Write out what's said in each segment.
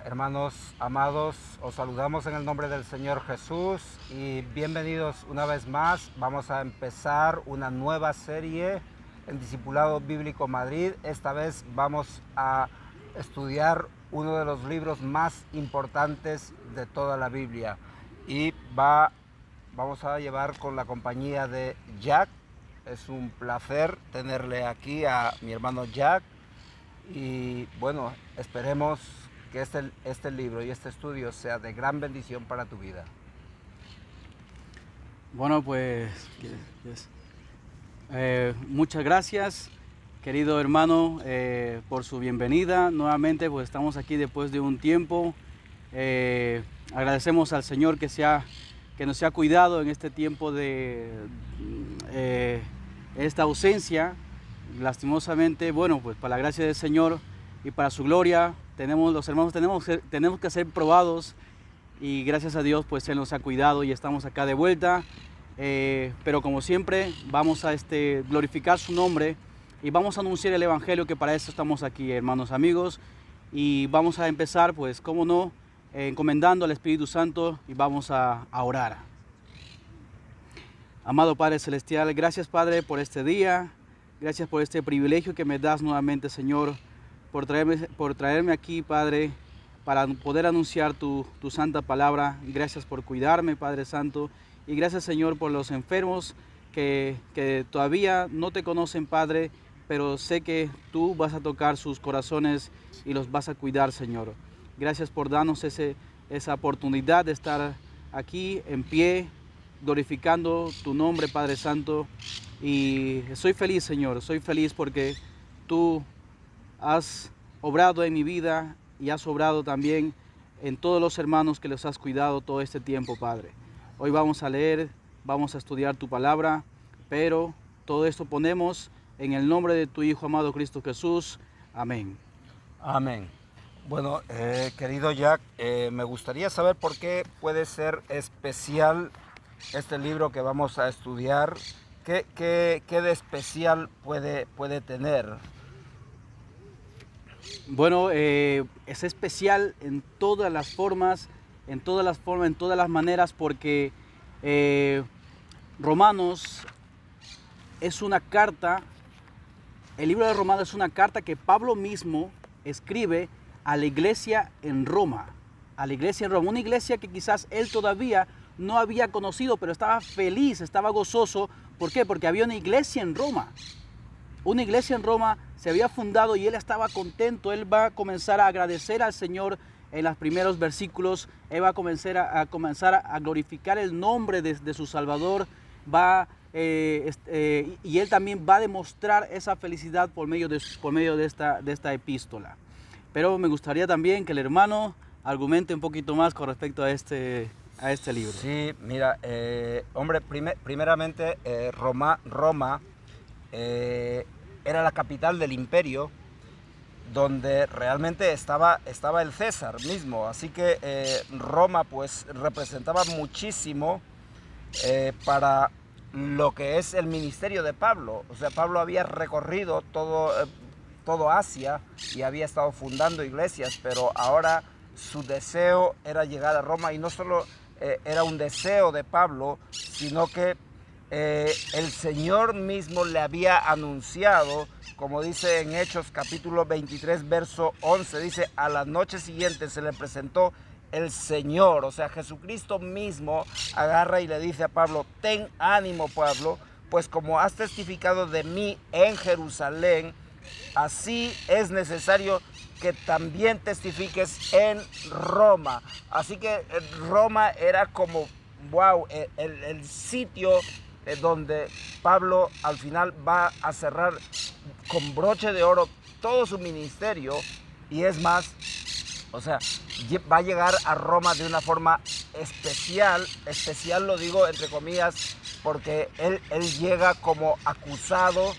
Hola hermanos amados, os saludamos en el nombre del Señor Jesús y bienvenidos una vez más. Vamos a empezar una nueva serie en Discipulado Bíblico Madrid. Esta vez vamos a estudiar uno de los libros más importantes de toda la Biblia y vamos a llevar con la compañía de Jack. Es un placer tenerle aquí a mi hermano Jack y bueno, esperemos que este libro y este estudio sea de gran bendición para tu vida. Bueno, pues muchas gracias, querido hermano, por su bienvenida. Nuevamente, pues estamos aquí después de un tiempo. Agradecemos al Señor que nos ha cuidado en este tiempo de esta ausencia. Lastimosamente, bueno, pues para la gracia del Señor y para su gloria, los hermanos tenemos que ser probados y gracias a Dios pues Él nos ha cuidado y estamos acá de vuelta. Pero como siempre vamos a glorificar su nombre y vamos a anunciar el Evangelio, que para eso estamos aquí, hermanos amigos. Y vamos a empezar, pues, cómo no, encomendando al Espíritu Santo y vamos a orar. Amado Padre Celestial, gracias Padre por este día, gracias por este privilegio que me das nuevamente, Señor, por traerme aquí, Padre, para poder anunciar tu santa palabra. Gracias por cuidarme, Padre Santo, y gracias, Señor, por los enfermos que todavía no te conocen, Padre, pero sé que tú vas a tocar sus corazones y los vas a cuidar, Señor. Gracias por darnos esa oportunidad de estar aquí en pie, glorificando tu nombre, Padre Santo. Y soy feliz, Señor, soy feliz porque tú has obrado en mi vida y has obrado también en todos los hermanos que los has cuidado todo este tiempo, Padre. Hoy vamos a leer, vamos a estudiar tu palabra, pero todo esto ponemos en el nombre de tu Hijo amado Cristo Jesús. Amén. Amén. Bueno, querido Jack, me gustaría saber por qué puede ser especial este libro que vamos a estudiar. ¿Qué de especial puede tener? Bueno, es especial en todas las formas, en todas las maneras, porque Romanos es una carta, el libro de Romanos es una carta que Pablo mismo escribe a la iglesia en Roma, una iglesia que quizás él todavía no había conocido, pero estaba feliz, estaba gozoso. ¿Por qué? Porque había una iglesia en Roma. Una iglesia en Roma se había fundado y él estaba contento. Él va a comenzar a agradecer al Señor en los primeros versículos. Él va a comenzar a glorificar el nombre de su Salvador. Y él también va a demostrar esa felicidad por medio de esta epístola. Pero me gustaría también que el hermano argumente un poquito más con respecto a este libro. Sí, mira, hombre, primeramente Roma era la capital del imperio, donde realmente estaba el César mismo, así que Roma pues representaba muchísimo para lo que es el ministerio de Pablo. O sea, Pablo había recorrido todo Asia y había estado fundando iglesias, pero ahora su deseo era llegar a Roma, y no solo era un deseo de Pablo, sino que el Señor mismo le había anunciado, como dice en Hechos capítulo 23, verso 11, dice: a la noche siguiente se le presentó el Señor, o sea, Jesucristo mismo agarra y le dice a Pablo: ten ánimo, Pablo, pues como has testificado de mí en Jerusalén, así es necesario que también testifiques en Roma. Así que Roma era como, wow, el sitio donde Pablo al final va a cerrar con broche de oro todo su ministerio. Y es más, o sea, va a llegar a Roma de una forma especial lo digo entre comillas, porque él llega como acusado,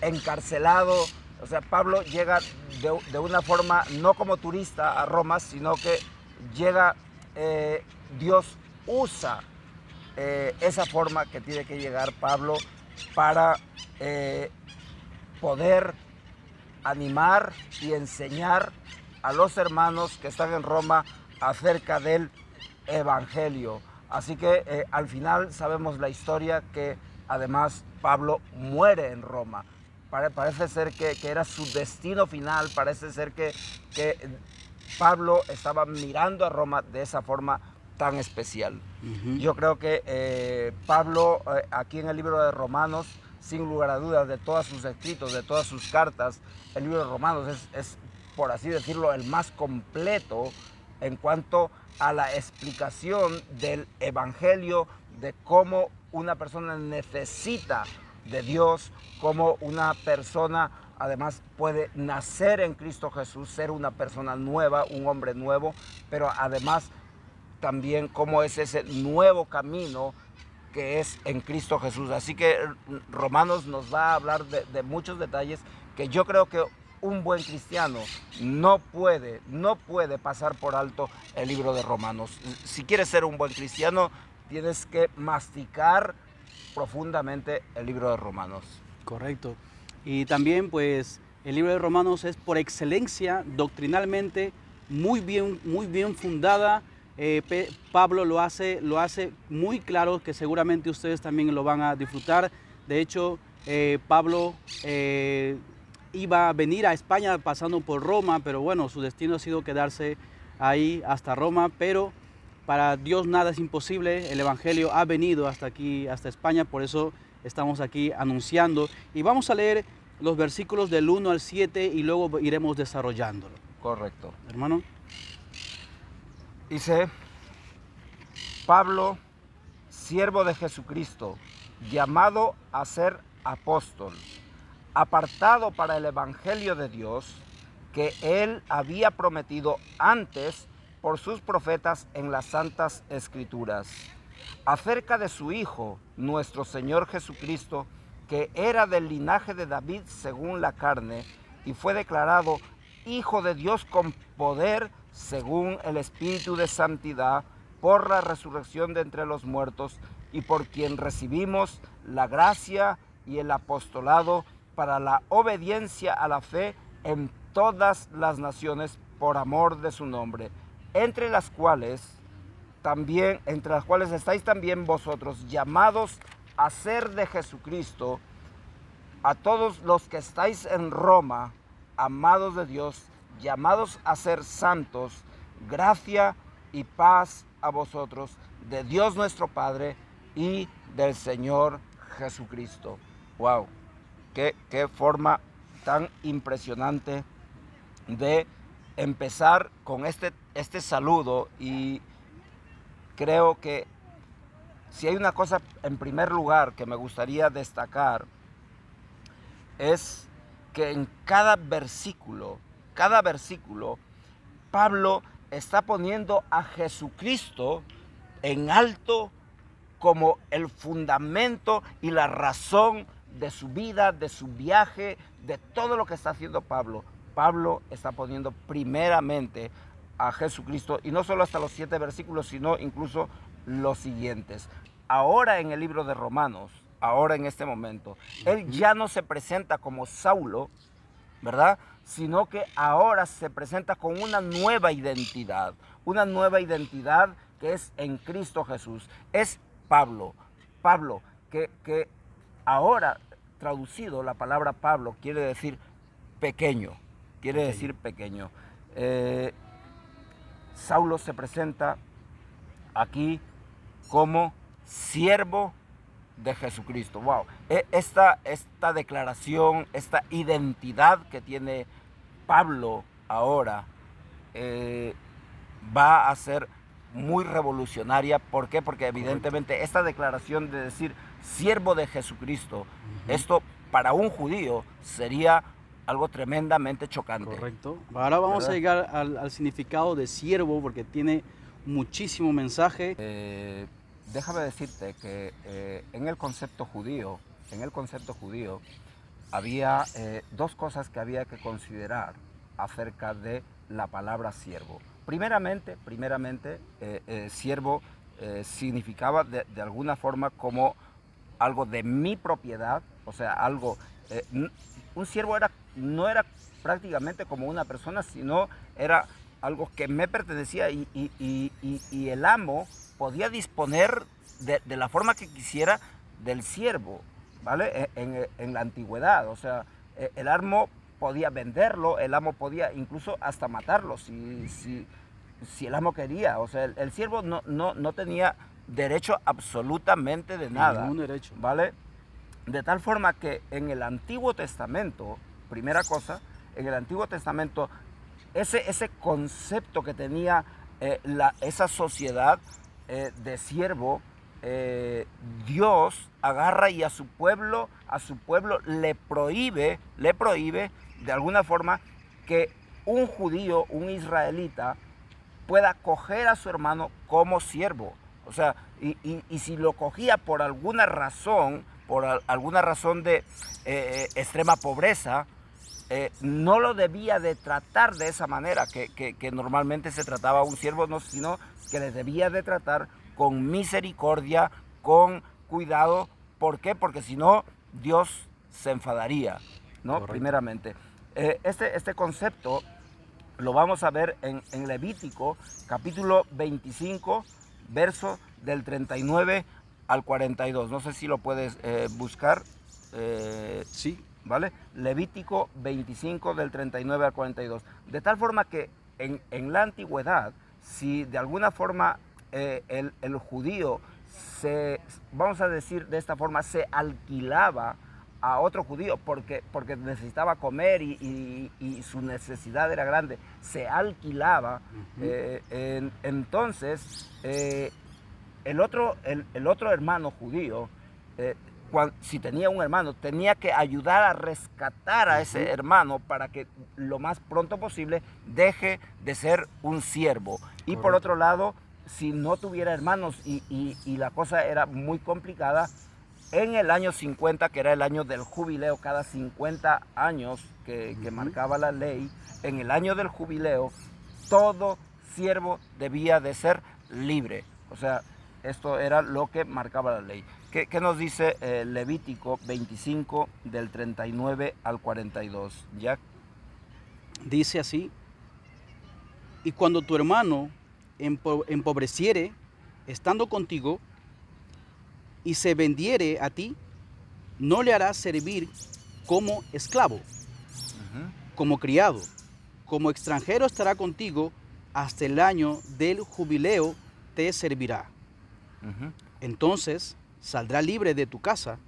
encarcelado. O sea, Pablo llega de una forma no como turista a Roma, sino que llega, Dios usa esa forma que tiene que llegar Pablo para poder animar y enseñar a los hermanos que están en Roma acerca del Evangelio. Así que al final sabemos la historia que además Pablo muere en Roma. Parece ser que era su destino final, parece ser que Pablo estaba mirando a Roma de esa forma tan especial. Yo creo que Pablo aquí en el libro de Romanos, sin lugar a dudas, de todos sus escritos, de todas sus cartas, el libro de Romanos es, por así decirlo, el más completo en cuanto a la explicación del Evangelio, de cómo una persona necesita de Dios, cómo una persona además puede nacer en Cristo Jesús, ser una persona nueva, un hombre nuevo, pero además también cómo es ese nuevo camino que es en Cristo Jesús. Así que Romanos nos va a hablar de muchos detalles que yo creo que un buen cristiano no puede pasar por alto el libro de Romanos. Si quieres ser un buen cristiano, tienes que masticar profundamente el libro de Romanos. Correcto. Y también pues el libro de Romanos es por excelencia doctrinalmente muy bien fundada. Pablo lo hace muy claro, que seguramente ustedes también lo van a disfrutar. De hecho, Pablo iba a venir a España pasando por Roma, pero bueno, su destino ha sido quedarse ahí hasta Roma, pero para Dios nada es imposible. El Evangelio ha venido hasta aquí, hasta España, por eso estamos aquí anunciando. Y vamos a leer los versículos del 1 al 7 y luego iremos desarrollándolo. Correcto. Hermano. Dice: Pablo, siervo de Jesucristo, llamado a ser apóstol, apartado para el Evangelio de Dios, que él había prometido antes por sus profetas en las Santas Escrituras, acerca de su Hijo, nuestro Señor Jesucristo, que era del linaje de David según la carne, y fue declarado Hijo de Dios con poder según el Espíritu de Santidad, por la resurrección de entre los muertos, y por quien recibimos la gracia y el apostolado para la obediencia a la fe en todas las naciones por amor de su nombre, entre las cuales estáis también vosotros, llamados a ser de Jesucristo, a todos los que estáis en Roma, amados de Dios, llamados a ser santos, gracia y paz a vosotros, de Dios nuestro Padre y del Señor Jesucristo. ¡Wow! Qué forma tan impresionante de empezar con este saludo. Y creo que si hay una cosa en primer lugar que me gustaría destacar, es que en cada versículo, Pablo está poniendo a Jesucristo en alto como el fundamento y la razón de su vida, de su viaje, de todo lo que está haciendo Pablo. Pablo está poniendo primeramente a Jesucristo, y no solo hasta los 7 versículos, sino incluso los siguientes. Ahora en el libro de Romanos, ahora en este momento, él ya no se presenta como Saulo, ¿verdad? Sino que ahora se presenta con una nueva identidad que es en Cristo Jesús. Es Pablo, que ahora traducido la palabra Pablo quiere decir pequeño, Saulo se presenta aquí como siervo de Jesucristo. Wow, esta declaración, esta identidad que tiene Pablo ahora va a ser muy revolucionaria. ¿Por qué? Porque evidentemente esta declaración de decir siervo de Jesucristo, esto para un judío sería algo tremendamente chocante. Correcto. Ahora vamos a llegar al significado de siervo, porque tiene muchísimo mensaje. Déjame decirte que en el concepto judío había dos cosas que había que considerar acerca de la palabra siervo. Primeramente, siervo significaba de alguna forma como algo de mi propiedad, o sea, algo un siervo no era prácticamente como una persona, sino era algo que me pertenecía y el amo podía disponer de la forma que quisiera del siervo, ¿vale? En la antigüedad, o sea, el amo podía venderlo, el amo podía incluso hasta matarlo si el amo quería. O sea, el siervo no tenía derecho absolutamente de nada. Ningún derecho. ¿Vale? De tal forma que en el Antiguo Testamento, primera cosa, en el Antiguo Testamento, ese concepto que tenía esa sociedad de siervo, Dios agarra y a su pueblo le prohíbe de alguna forma que un judío, un israelita, pueda coger a su hermano como siervo. O sea, y si lo cogía por alguna razón de extrema pobreza, no lo debía de tratar de esa manera que normalmente se trataba a un siervo, no, sino que le debía de tratar con misericordia, con cuidado. ¿Por qué? Porque si no, Dios se enfadaría, ¿no? Correcto. Primeramente. Este concepto lo vamos a ver en Levítico, capítulo 25, verso del 39 al 42. No sé si lo puedes buscar. Sí. ¿Vale? Levítico 25 del 39 al 42. De tal forma que en la antigüedad, si de alguna forma el judío vamos a decir de esta forma, se alquilaba a otro judío porque necesitaba comer y su necesidad era grande, se alquilaba, entonces el otro hermano judío, si tenía un hermano, tenía que ayudar a rescatar a ese hermano para que lo más pronto posible deje de ser un siervo. Y Correcto. por otro lado, si no tuviera hermanos y la cosa era muy complicada, en el año 50, que era el año del jubileo, cada 50 años que marcaba la ley, en el año del jubileo, todo siervo debía de ser libre. O sea, esto era lo que marcaba la ley. ¿Qué nos dice Levítico 25 del 39 al 42? Jack. Dice así: y cuando tu hermano empobreciere estando contigo y se vendiere a ti, no le harás servir como esclavo, como criado, como extranjero estará contigo hasta el año del jubileo te servirá. Entonces saldrá libre de tu casa,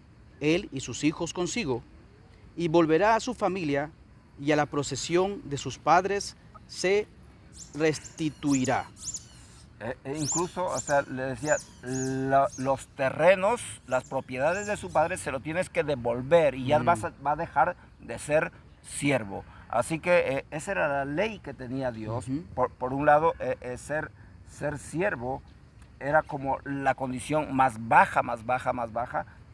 él y sus hijos consigo, y volverá a su familia, y a la procesión de sus padres se restituirá. Incluso, o sea, le decía, los terrenos, las propiedades de su padre se lo tienes que devolver y ya va a dejar de ser siervo. Así que esa era la ley que tenía Dios. Por un lado, ser siervo era como la condición más baja,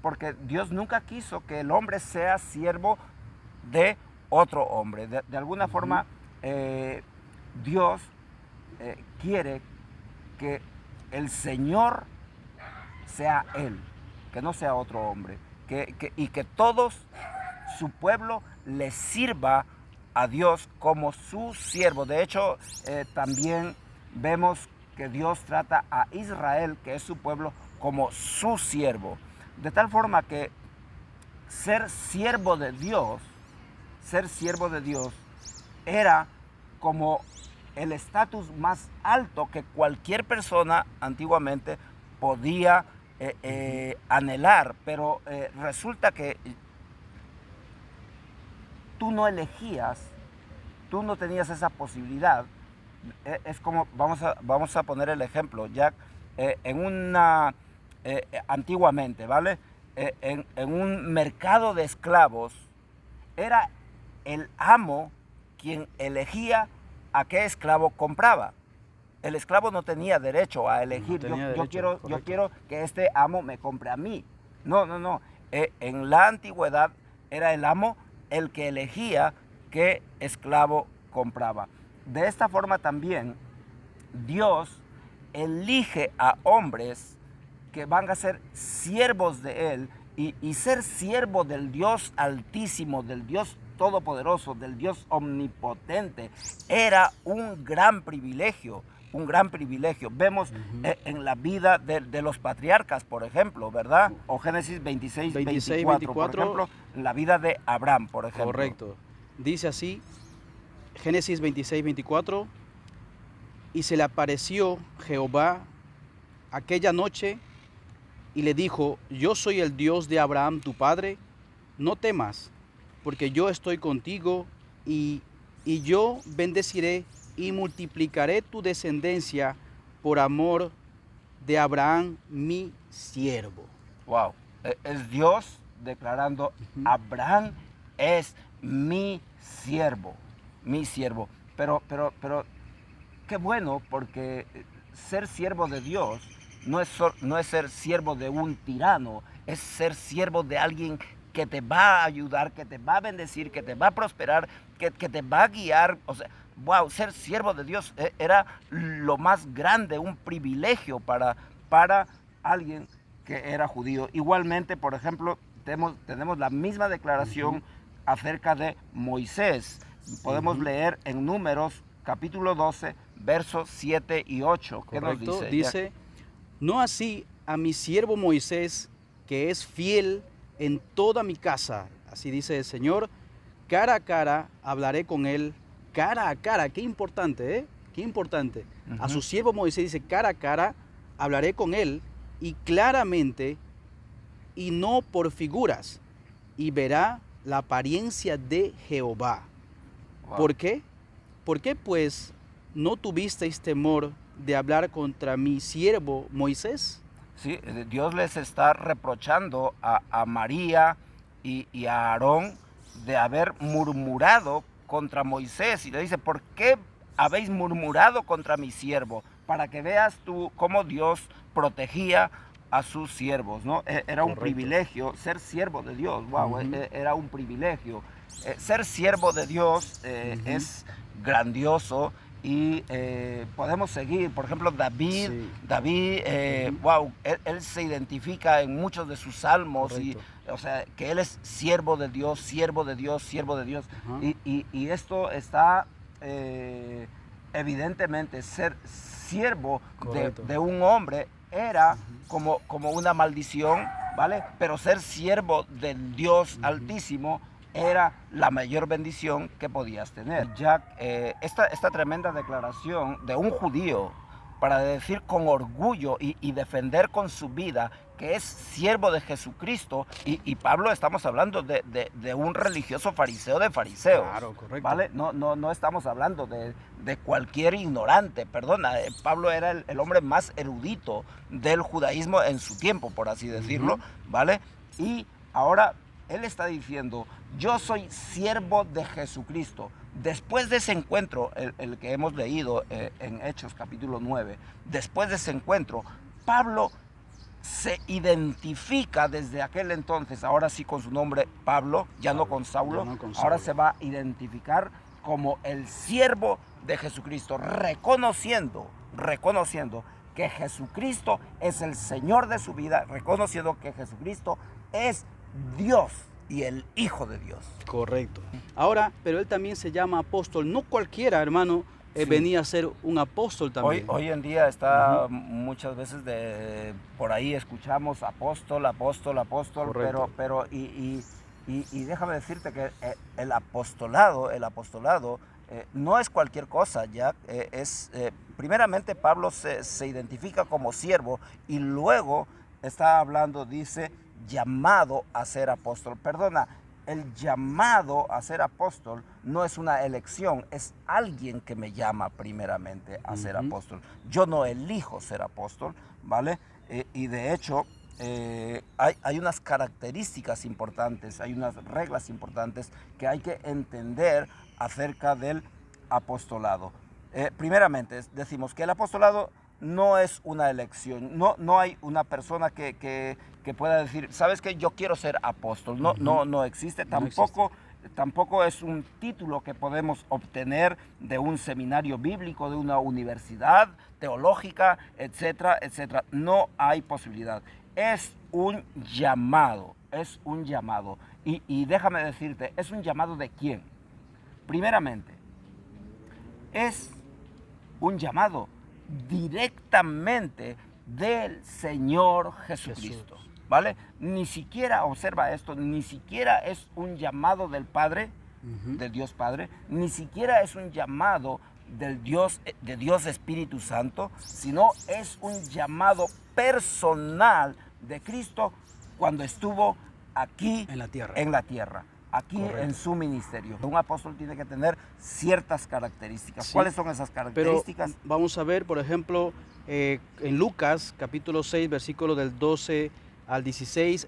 porque Dios nunca quiso que el hombre sea siervo de otro hombre. De alguna forma, Dios quiere que el Señor sea Él, que no sea otro hombre, y que todos su pueblo le sirva a Dios como su siervo. De hecho, también vemos que Dios trata a Israel, que es su pueblo, como su siervo. De tal forma que ser siervo de Dios era como el estatus más alto que cualquier persona antiguamente podía anhelar, pero resulta que tú no elegías, tú no tenías esa posibilidad. Es como, vamos a poner el ejemplo, Jack, antiguamente, ¿vale? En un mercado de esclavos, era el amo quien elegía a qué esclavo compraba. El esclavo no tenía derecho a elegir. Yo quiero que este amo me compre a mí. No. En la antigüedad era el amo el que elegía qué esclavo compraba. De esta forma también Dios elige a hombres que van a ser siervos de Él, y ser siervo del Dios Altísimo, del Dios todopoderoso, del Dios omnipotente, era un gran privilegio. Un gran privilegio. Vemos en la vida de los patriarcas, por ejemplo, ¿verdad? O Génesis 26, 24, por ejemplo, la vida de Abraham, por ejemplo. Correcto. Dice así, Génesis 26, 24, y se le apareció Jehová aquella noche y le dijo, yo soy el Dios de Abraham tu padre, no temas, porque yo estoy contigo y yo bendeciré y multiplicaré tu descendencia por amor de Abraham mi siervo. Wow, es Dios declarando, Abraham es mi siervo, mi siervo. Pero, qué bueno, porque ser siervo de Dios no es ser siervo de un tirano, es ser siervo de alguien que te va a ayudar, que te va a bendecir, que te va a prosperar, que te va a guiar. O sea, wow, ser siervo de Dios era lo más grande, un privilegio para alguien que era judío. Igualmente, por ejemplo, tenemos la misma declaración acerca de Moisés. Podemos leer en Números capítulo 12, versos 7 y 8. ¿Qué nos dice? Dice, no así a mi siervo Moisés, que es fiel en toda mi casa. Así dice el Señor, cara a cara hablaré con él, cara a cara. Qué importante, ¿eh? Qué importante. A su siervo Moisés dice, cara a cara hablaré con él, y claramente, y no por figuras, y verá la apariencia de Jehová. Wow. ¿Por qué? ¿Por qué pues no tuvisteis temor de hablar contra mi siervo Moisés? Sí, Dios les está reprochando a María y a Aarón de haber murmurado contra Moisés. Y le dice, ¿por qué habéis murmurado contra mi siervo? Para que veas tú cómo Dios protegía a sus siervos, ¿no? Era un privilegio ser siervo de Dios. Wow, era un privilegio. Ser siervo de Dios es grandioso. Y podemos seguir, por ejemplo, David, wow, él se identifica en muchos de sus salmos, y, o sea, que él es siervo de Dios, siervo de Dios, siervo de Dios. Y esto está evidentemente, ser siervo de un hombre era como una maldición, ¿vale? Pero ser siervo del Dios Altísimo era la mayor bendición que podías tener. Jack, esta tremenda declaración de un judío para decir con orgullo y defender con su vida que es siervo de Jesucristo, y Pablo, estamos hablando de un religioso fariseo de fariseos. Claro, correcto. ¿Vale? No estamos hablando de cualquier ignorante, perdona. Pablo era el hombre más erudito del judaísmo en su tiempo, por así decirlo, ¿vale? Y ahora él está diciendo, yo soy siervo de Jesucristo. Después de ese encuentro, el que hemos leído en Hechos capítulo 9, después de ese encuentro, Pablo se identifica desde aquel entonces, ahora sí con su nombre Pablo, ya no con Saulo, ahora se va a identificar como el siervo de Jesucristo, reconociendo que Jesucristo es el Señor de su vida, reconociendo que Jesucristo es Dios y el Hijo de Dios. Correcto. Ahora, pero él también se llama apóstol. No cualquiera, hermano, venía a ser un apóstol también. Hoy en día está muchas veces por ahí escuchamos apóstol, pero déjame decirte que el apostolado no es cualquier cosa, ya primeramente Pablo se identifica como siervo, y luego está hablando, dice, llamado a ser apóstol. Perdona, el llamado a ser apóstol no es una elección, es alguien que me llama primeramente a ser apóstol. Yo no elijo ser apóstol, ¿vale? Y de hecho, hay unas características importantes, hay unas reglas importantes que hay que entender acerca del apostolado. Primeramente, decimos que el apostolado no es una elección, no hay una persona que pueda decir, ¿sabes qué? Yo quiero ser apóstol. No existe, tampoco es un título que podemos obtener de un seminario bíblico, de una universidad teológica, etcétera, etcétera. No hay posibilidad. es un llamado, es un llamado. Y déjame decirte, ¿es un llamado de quién? Primeramente, es un llamado directamente del Señor Jesucristo, ¿vale? Ni siquiera, observa esto, ni siquiera es un llamado del Padre, del Dios Padre, ni siquiera es un llamado de Dios Espíritu Santo, sino es un llamado personal de Cristo cuando estuvo aquí En la tierra. Aquí Correcto. en su ministerio. Un apóstol tiene que tener ciertas características. Sí. ¿Cuáles son esas características? Pero vamos a ver, por ejemplo, en Lucas capítulo 6, versículo del 12 al 16,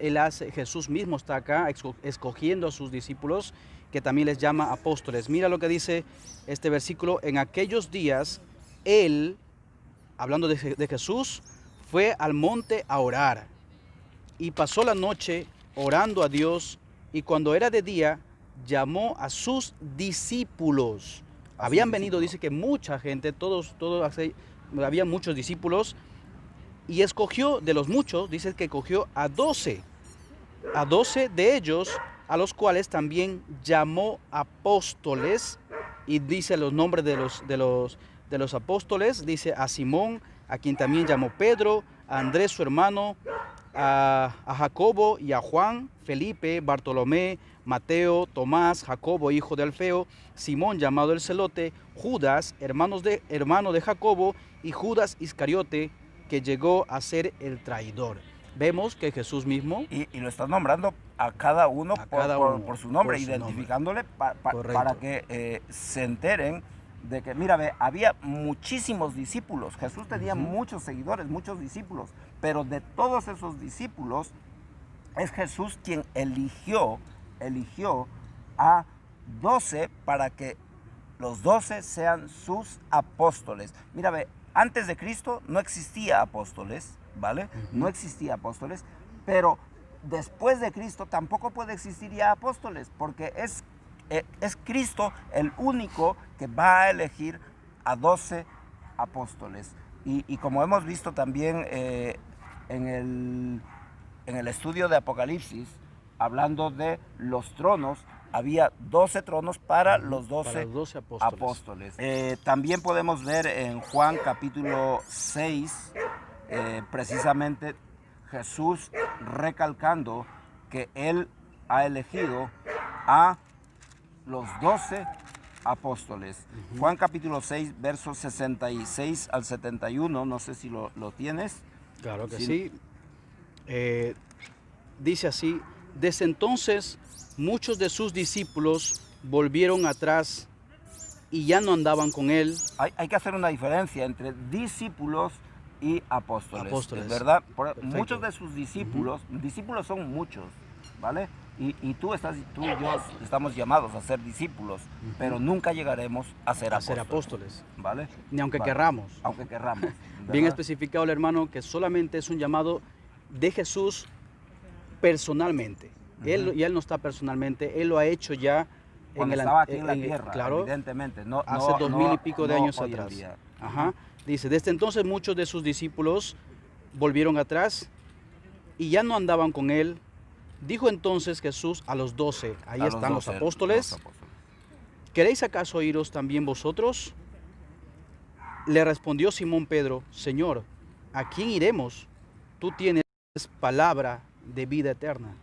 Jesús mismo está acá escogiendo a sus discípulos, que también les llama apóstoles. Mira lo que dice este versículo: en aquellos días, él, hablando de Jesús, fue al monte a orar y pasó la noche orando a Dios, y cuando era de día, llamó a sus discípulos. Habían venido, dice que mucha gente, había muchos discípulos, y escogió de los muchos, dice que cogió a 12 de ellos, a los cuales también llamó apóstoles, y dice los nombres de los apóstoles, dice a Simón, a quien también llamó Pedro, a Andrés su hermano, a Jacobo y a Juan, Felipe, Bartolomé, Mateo, Tomás, Jacobo, hijo de Alfeo, Simón llamado el Celote, Judas, hermano de Jacobo, y Judas Iscariote, que llegó a ser el traidor. Vemos que Jesús mismo... Y lo está nombrando a cada uno, por su nombre, por su identificándole nombre. para que se enteren de que, mira, ve, había muchísimos discípulos. Jesús tenía muchos seguidores, muchos discípulos, pero de todos esos discípulos es Jesús quien eligió a 12 para que los 12 sean sus apóstoles. Mira, ve, antes de Cristo no existía apóstoles, ¿vale? No existía apóstoles, pero después de Cristo tampoco puede existir ya apóstoles, porque es Cristo el único que va a elegir a 12 apóstoles. Y como hemos visto también en el estudio de Apocalipsis, hablando de los tronos, había 12 tronos para los 12 apóstoles. También podemos ver en Juan capítulo 6, precisamente Jesús recalcando que Él ha elegido a los 12 apóstoles. Juan capítulo 6, versos 66 al 71, no sé si lo tienes. Claro que sí. Dice así: desde entonces muchos de sus discípulos volvieron atrás y ya no andaban con él. Hay que hacer una diferencia entre discípulos y apóstoles. ¿Verdad? Muchos de sus discípulos, discípulos son muchos, ¿vale? Y tú y yo estamos llamados a ser discípulos, pero nunca llegaremos a ser apóstoles. ¿Vale? Ni aunque querramos. Aunque querramos. Bien especificado el hermano que solamente es un llamado de Jesús personalmente. Él no está personalmente, Él lo ha hecho ya estaba aquí en la tierra, claro, evidentemente. Hace 2000 y pico de años atrás. Dice, desde entonces muchos de sus discípulos volvieron atrás y ya no andaban con Él. Dijo entonces Jesús a los 12, ahí están los apóstoles: ¿queréis acaso iros también vosotros? Le respondió Simón Pedro: Señor, ¿a quién iremos? Tú tienes palabra de vida eterna.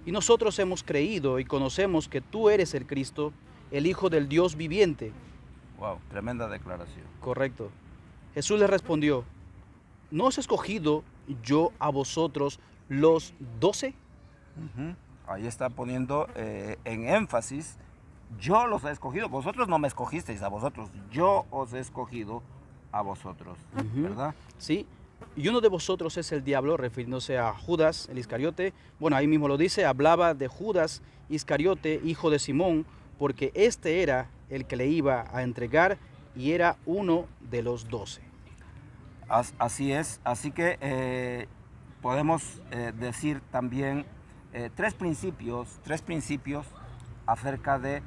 Y nosotros hemos creído y conocemos que tú eres el Cristo, el Hijo del Dios viviente. Wow, tremenda declaración. Correcto. Jesús le respondió: ¿no os he escogido yo a vosotros los 12? Ahí está poniendo en énfasis: yo los he escogido, vosotros no me escogisteis a vosotros, yo os he escogido a vosotros, ¿verdad? Sí, y uno de vosotros es el diablo, refiriéndose a Judas, el Iscariote. Bueno, ahí mismo lo dice, hablaba de Judas Iscariote, hijo de Simón, porque este era el que le iba a entregar y era uno de los 12. Así es, así que podemos decir también tres principios acerca de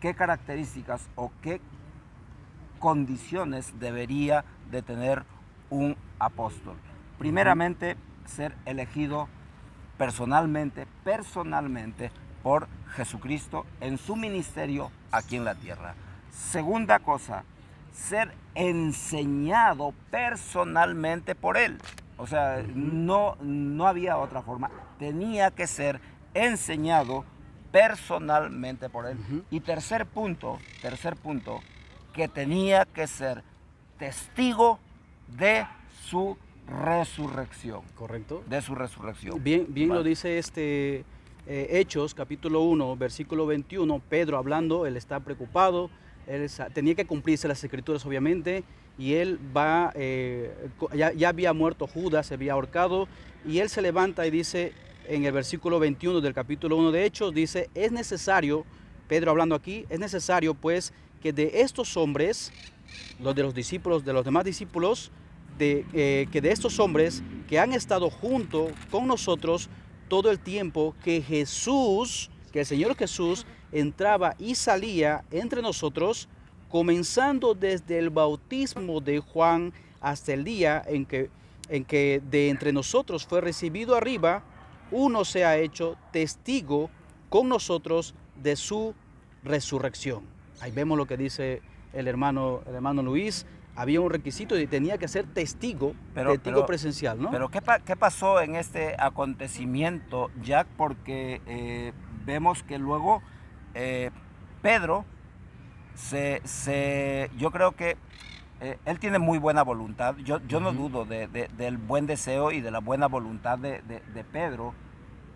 qué características o qué condiciones debería de tener un apóstol. Primeramente, ser elegido personalmente por Jesucristo en su ministerio aquí en la tierra. Segunda cosa, ser enseñado personalmente por Él. O sea, no había otra forma. Tenía que ser enseñado personalmente por Él. Y tercer punto, que tenía que ser testigo de su resurrección. Correcto. De su resurrección. Bien ¿Vale? lo dice Hechos, capítulo 1, versículo 21. Pedro hablando, él está preocupado, tenía que cumplirse las escrituras obviamente, y él va, ya había muerto Judas, se había ahorcado, y él se levanta y dice en el versículo 21 del capítulo 1 de Hechos, dice, es necesario, Pedro hablando aquí, es necesario pues que de estos hombres, los de los discípulos, de los demás discípulos, que de estos hombres que han estado junto con nosotros todo el tiempo que Jesús, que el Señor Jesús entraba y salía entre nosotros, comenzando desde el bautismo de Juan hasta el día en que de entre nosotros fue recibido arriba, uno se ha hecho testigo con nosotros de su resurrección. Ahí vemos lo que dice el hermano Luis. Había un requisito y tenía que ser testigo presencial, ¿no? Pero ¿qué pasó en este acontecimiento, Jack? Porque vemos que luego Pedro yo creo que él tiene muy buena voluntad. Yo no dudo del buen deseo y de la buena voluntad de Pedro,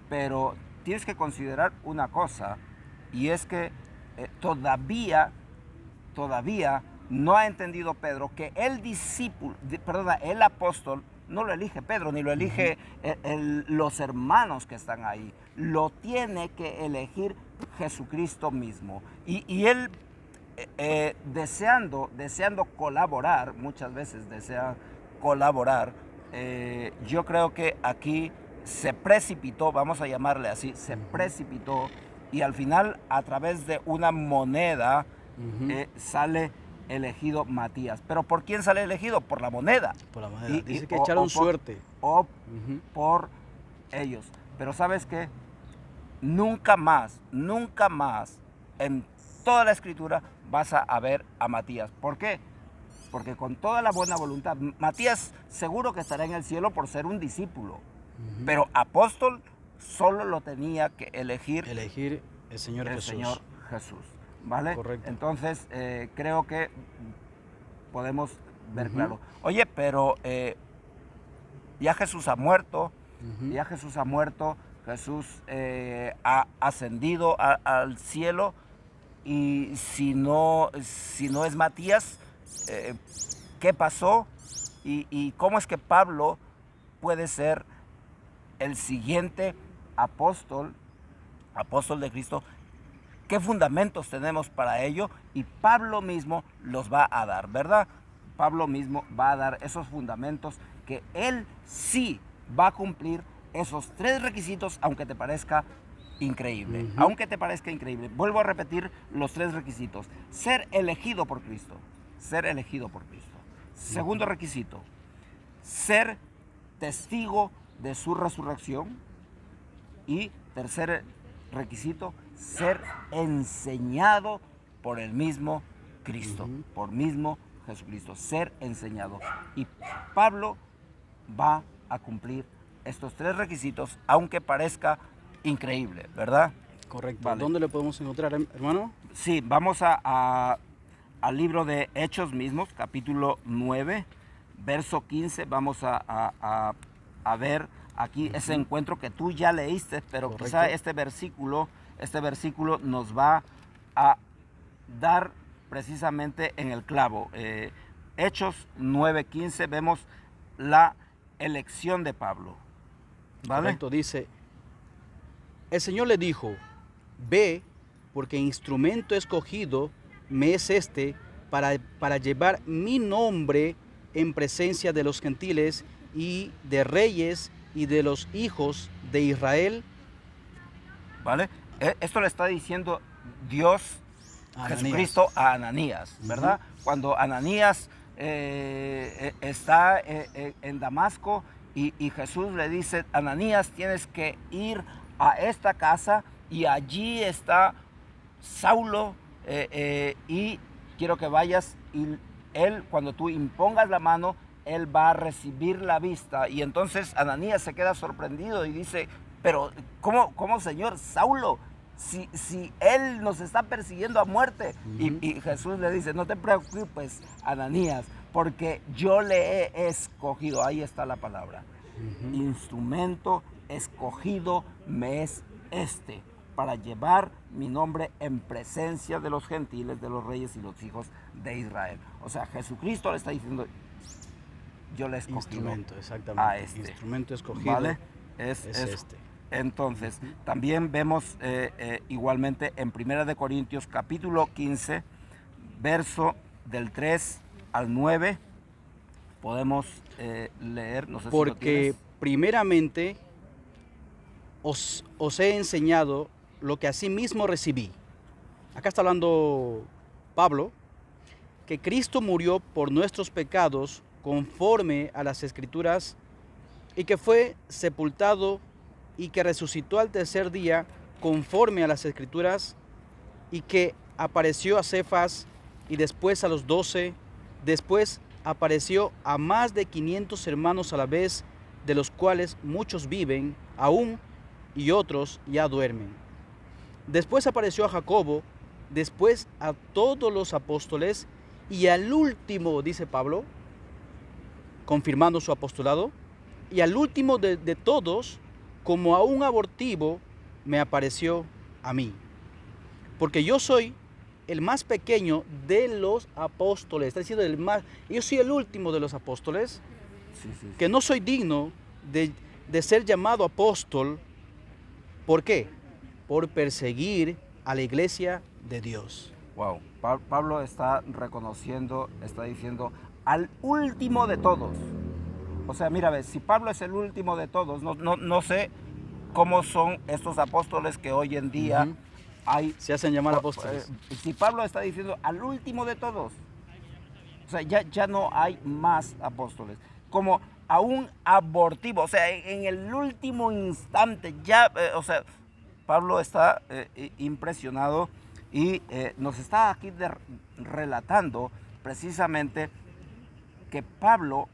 pero tienes que considerar una cosa, y es que todavía no ha entendido Pedro que el apóstol no lo elige Pedro, ni lo elige los hermanos que están ahí. Lo tiene que elegir Jesucristo mismo. Y él, deseando colaborar, muchas veces desea colaborar, yo creo que aquí se precipitó, vamos a llamarle así, se precipitó, y al final, a través de una moneda, sale elegido Matías. ¿Pero por quién sale elegido? Por la moneda. Por la moneda. Dice que echaron suerte. O por ellos. Pero ¿sabes qué? Nunca más en toda la escritura vas a ver a Matías. ¿Por qué? Porque con toda la buena voluntad, Matías seguro que estará en el cielo por ser un discípulo. Pero apóstol solo lo tenía que elegir el Señor Jesús. ¿Vale? Correcto. Entonces, creo que podemos ver claro. Oye, pero ya Jesús ha muerto, Jesús ha ascendido al cielo, y si no es Matías, ¿qué pasó? ¿Y cómo es que Pablo puede ser el siguiente apóstol de Cristo? ¿Qué fundamentos tenemos para ello? Y Pablo mismo los va a dar, ¿verdad? Pablo mismo va a dar esos fundamentos, que él sí va a cumplir esos 3 requisitos, aunque te parezca increíble. Aunque te parezca increíble. Vuelvo a repetir los 3 requisitos. Ser elegido por Cristo. Segundo requisito, ser testigo de su resurrección. Y tercer requisito, ser enseñado por el mismo Cristo, por mismo Jesucristo, ser enseñado. Y Pablo va a cumplir estos 3 requisitos, aunque parezca increíble, ¿verdad? Correcto. Vale. ¿Dónde le podemos encontrar, hermano? Sí, vamos al libro de Hechos mismos, capítulo 9, verso 15. Vamos a ver aquí ese encuentro que tú ya leíste, pero correcto, quizá este versículo nos va a dar precisamente en el clavo. Hechos 9:15, vemos la elección de Pablo. ¿Vale? Correcto, dice, el Señor le dijo, ve, porque instrumento escogido me es este para llevar mi nombre en presencia de los gentiles y de reyes y de los hijos de Israel. ¿Vale? Esto le está diciendo Dios, Jesucristo, a Ananías, ¿verdad? Cuando Ananías está en Damasco y Jesús le dice, Ananías, tienes que ir a esta casa y allí está Saulo y quiero que vayas y él, cuando tú impongas la mano, él va a recibir la vista. Y entonces Ananías se queda sorprendido y dice, pero ¿cómo Señor? Saulo, si él nos está persiguiendo a muerte. Y Jesús le dice, no te preocupes, Ananías, porque yo le he escogido. Ahí está la palabra. Instrumento escogido me es este, para llevar mi nombre en presencia de los gentiles, de los reyes y los hijos de Israel. O sea, Jesucristo le está diciendo, yo le he escogido a este. Instrumento escogido, ¿vale? Es este. Entonces, también vemos igualmente en 1 Corintios capítulo 15, verso del 3 al 9, podemos leer, no sé si lo tienes. Primeramente os he enseñado lo que asimismo recibí. Acá está hablando Pablo, que Cristo murió por nuestros pecados conforme a las Escrituras, y que fue sepultado y que resucitó al tercer día conforme a las Escrituras, y que apareció a Cefas y después a los 12, después apareció a más de 500 hermanos a la vez, de los cuales muchos viven aún y otros ya duermen. Después apareció a Jacobo, después a todos los apóstoles, y al último, dice Pablo, confirmando su apostolado, y al último de todos, como a un abortivo, me apareció a mí. Porque yo soy el más pequeño de los apóstoles. Está diciendo yo soy el último de los apóstoles, que no soy digno de ser llamado apóstol. ¿Por qué? Por perseguir a la iglesia de Dios. Wow, Pablo está reconociendo, está diciendo, al último de todos. O sea, mira, si Pablo es el último de todos, no sé cómo son estos apóstoles que hoy en día se hacen llamar apóstoles. Si Pablo está diciendo al último de todos, o sea, ya no hay más apóstoles. Como a un abortivo, o sea, en el último instante, o sea, Pablo está impresionado y nos está aquí relatando precisamente que Pablo,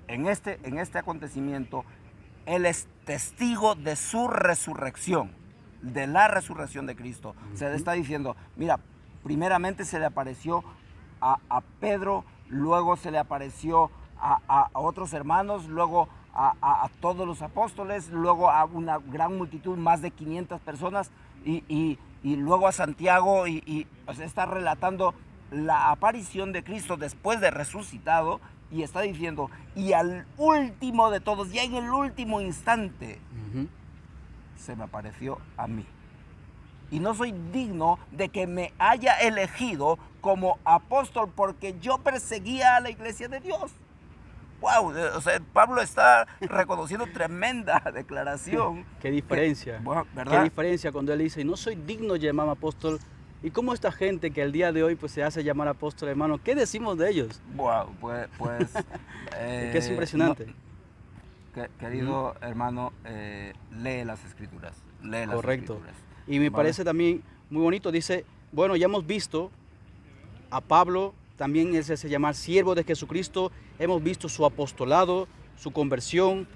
en este acontecimiento, él es testigo de su resurrección, de la resurrección de Cristo. Se le está diciendo, mira, primeramente se le apareció a Pedro, luego se le apareció a otros hermanos, luego a todos los apóstoles, luego a una gran multitud, más de 500 personas, y luego a Santiago, y o sea, está relatando la aparición de Cristo después de resucitado, y está diciendo, y al último de todos, ya en el último instante, se me apareció a mí. Y no soy digno de que me haya elegido como apóstol porque yo perseguía a la iglesia de Dios. Wow, o sea, Pablo está reconociendo tremenda declaración. Qué diferencia, ¿verdad? Qué diferencia cuando él dice, no soy digno de llamarme apóstol. ¿Y cómo esta gente que al día de hoy pues, se hace llamar apóstol, hermano? ¿Qué decimos de ellos? Wow, pues que es impresionante. Querido hermano, lee las escrituras. Correcto. Y me parece también muy bonito, dice, bueno, ya hemos visto a Pablo, también él se hace llamar siervo de Jesucristo, hemos visto su apostolado, su conversión,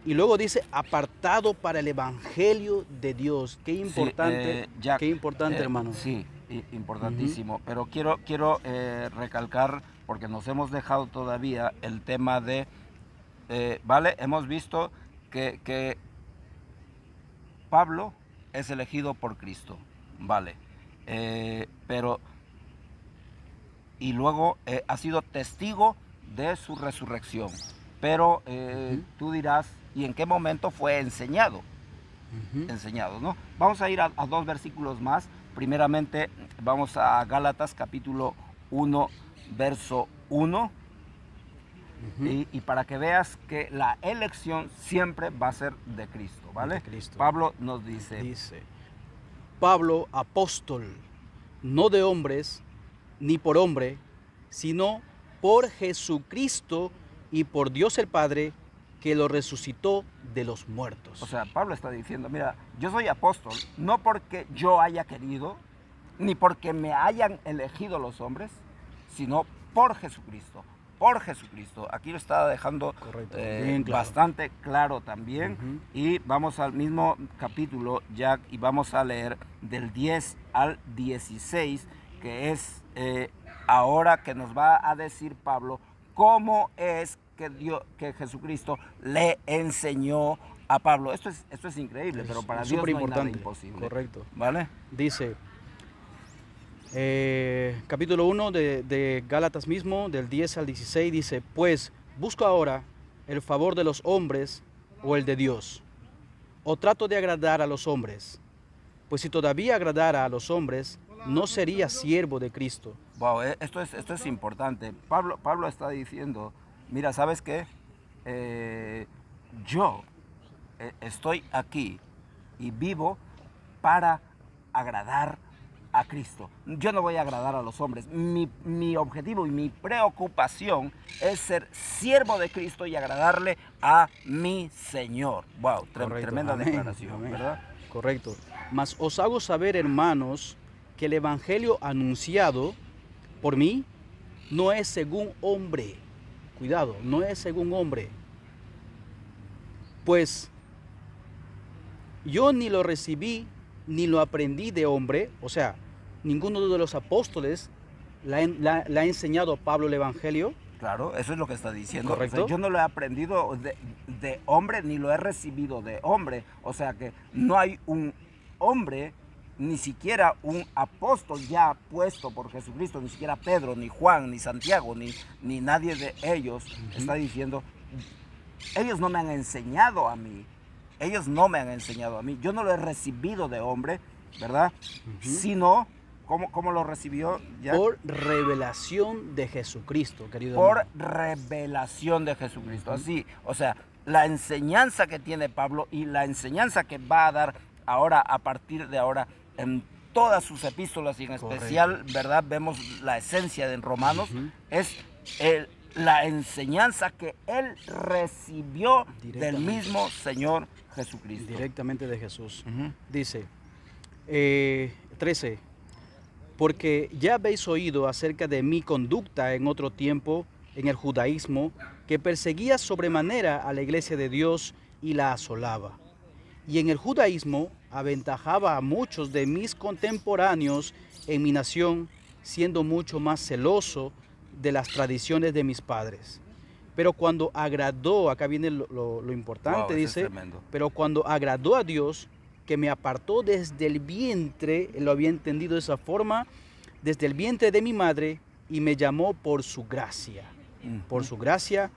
y luego dice, apartado para el evangelio de Dios. Qué importante, Jack, qué importante, hermano. Sí, importantísimo, pero quiero recalcar, porque nos hemos dejado todavía el tema de, ¿vale? Hemos visto que Pablo es elegido por Cristo, ¿vale? Pero, y luego ha sido testigo de su resurrección. Pero tú dirás, ¿y en qué momento fue enseñado? Enseñado, ¿no? Vamos a ir a 2 versículos más. Primeramente, vamos a Gálatas capítulo 1, verso 1. Y para que veas que la elección siempre va a ser de Cristo, ¿vale? De Cristo. Pablo nos dice, Pablo, apóstol, no de hombres, ni por hombre, sino por Jesucristo y por Dios el Padre, que lo resucitó de los muertos. O sea, Pablo está diciendo, mira, yo soy apóstol no porque yo haya querido, ni porque me hayan elegido los hombres, sino por Jesucristo. Por Jesucristo. Aquí lo está dejando Bien claro. bastante claro también. Y vamos al mismo capítulo, Jack, y vamos a leer del 10 al 16, que es ahora que nos va a decir Pablo cómo es que Jesucristo le enseñó a Pablo. Esto es increíble, pero para Dios no hay nada imposible. Correcto. ¿Vale? Dice, capítulo 1 de Gálatas mismo, del 10 al 16, dice, pues busco ahora el favor de los hombres o el de Dios, o trato de agradar a los hombres, pues si todavía agradara a los hombres, no sería siervo de Cristo. Wow, esto es importante. Pablo está diciendo, mira, ¿sabes qué? Yo estoy aquí y vivo para agradar a Cristo. Yo no voy a agradar a los hombres. Mi objetivo y mi preocupación es ser siervo de Cristo y agradarle a mi Señor. Wow, tremenda Amén. declaración, Amén. ¿verdad? Correcto. Mas os hago saber, hermanos, que el evangelio anunciado por mí no es según hombre. Cuidado, no es según hombre. Pues yo ni lo recibí ni lo aprendí de hombre, o sea, ninguno de los apóstoles le ha enseñado a Pablo el evangelio. Claro, eso es lo que está diciendo. Correcto. O sea, yo no lo he aprendido de hombre ni lo he recibido de hombre. O sea que no hay un hombre, ni siquiera un apóstol ya puesto por Jesucristo, ni siquiera Pedro, ni Juan, ni Santiago, ni nadie de ellos está diciendo, ellos no me han enseñado a mí. Ellos no me han enseñado a mí. Yo no lo he recibido de hombre, ¿verdad? Sino, ¿cómo lo recibió? ¿Ya? Por revelación de Jesucristo, querido Por hermano. revelación de Jesucristo. Así, o sea, la enseñanza que tiene Pablo y la enseñanza que va a dar ahora, a partir de ahora, en todas sus epístolas y en especial, ¿verdad? Vemos la esencia de Romanos, es la enseñanza que él recibió del mismo Señor Jesucristo. Directamente de Jesús. Dice, 13, porque ya habéis oído acerca de mi conducta en otro tiempo en el judaísmo, que perseguía sobremanera a la iglesia de Dios y la asolaba. Y en el judaísmo aventajaba a muchos de mis contemporáneos en mi nación, siendo mucho más celoso de las tradiciones de mis padres. Pero cuando agradó, acá viene lo importante, dice, pero cuando agradó a Dios, que me apartó desde el vientre, él lo había entendido de esa forma, desde el vientre de mi madre, y me llamó por su gracia. Por su gracia,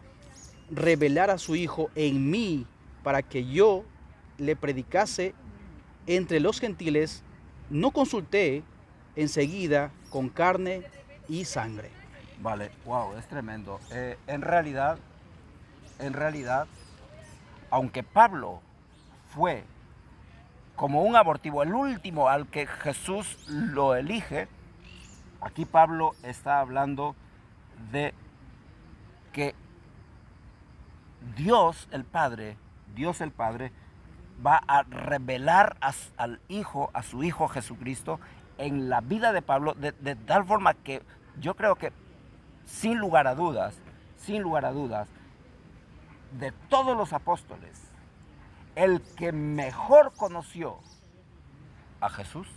revelar a su Hijo en mí, para que yo le predicase entre los gentiles, no consulté enseguida con carne y sangre. Vale, wow, es tremendo. En realidad, aunque Pablo fue como un abortivo, el último al que Jesús lo elige, aquí Pablo está hablando de que Dios el Padre va a revelar al Hijo, a su Hijo Jesucristo, en la vida de Pablo, de tal forma que yo creo que sin lugar a dudas, de todos los apóstoles, el que mejor conoció a Jesús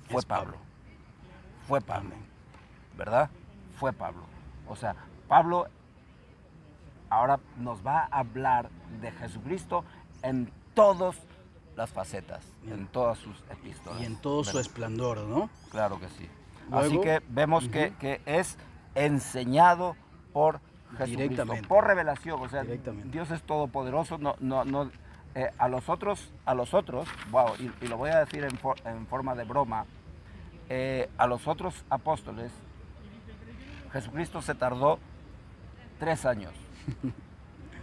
fue Pablo. Fue Pablo, ¿verdad? Fue Pablo. O sea, Pablo ahora nos va a hablar de Jesucristo en todas las facetas, en todas sus epístolas. Y en todo su esplendor, ¿no? Claro que sí. Luego, así que vemos que es enseñado por Jesucristo, por revelación. O sea, Dios es todopoderoso. A los otros, wow, y lo voy a decir en forma de broma, a los otros apóstoles, Jesucristo se tardó 3 años,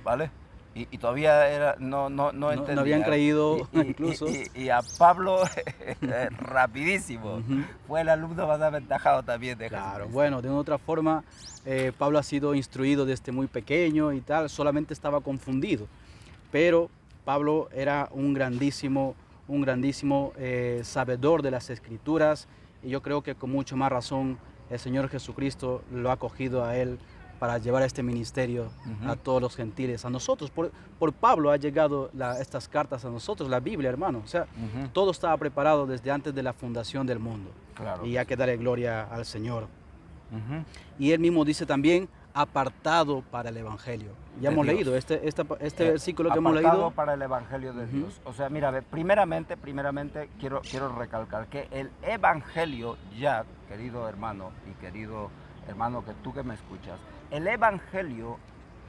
¿vale? y todavía no entendía. No habían creído incluso. Y a Pablo, rapidísimo, Ujú. fue el alumno más aventajado también de Claro, Jesucristo. bueno, de una otra forma, Pablo ha sido instruido desde muy pequeño y tal, solamente estaba confundido. Pero Pablo era un grandísimo sabedor de las Escrituras, y yo creo que con mucho más razón el Señor Jesucristo lo ha cogido a él para llevar este ministerio a todos los gentiles, a nosotros. Por Pablo ha llegado estas cartas a nosotros, la Biblia, hermano. O sea, todo estaba preparado desde antes de la fundación del mundo. Claro. Y hay que darle gloria al Señor. Ujú. Y él mismo dice también, apartado para el Evangelio. Ya De hemos Dios. leído este versículo que hemos Apartado leído. para el Evangelio de Dios. O sea, mira, primeramente quiero recalcar que el Evangelio ya, querido hermano y querido hermano que tú que me escuchas, el Evangelio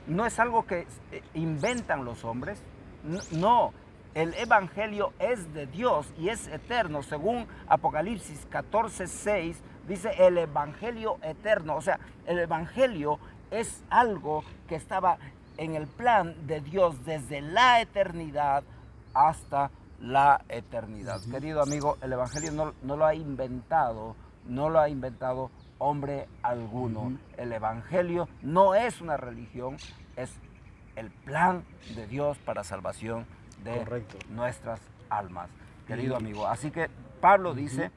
no es algo que inventan los hombres, no. El Evangelio es de Dios y es eterno. Según Apocalipsis 14:6, dice el Evangelio eterno. O sea, el Evangelio es algo que estaba en el plan de Dios desde la eternidad hasta la eternidad. Querido amigo, el Evangelio no lo ha inventado hombre alguno. El Evangelio no es una religión, es el plan de Dios para salvación de nuestras almas, querido amigo. Así que Pablo dice,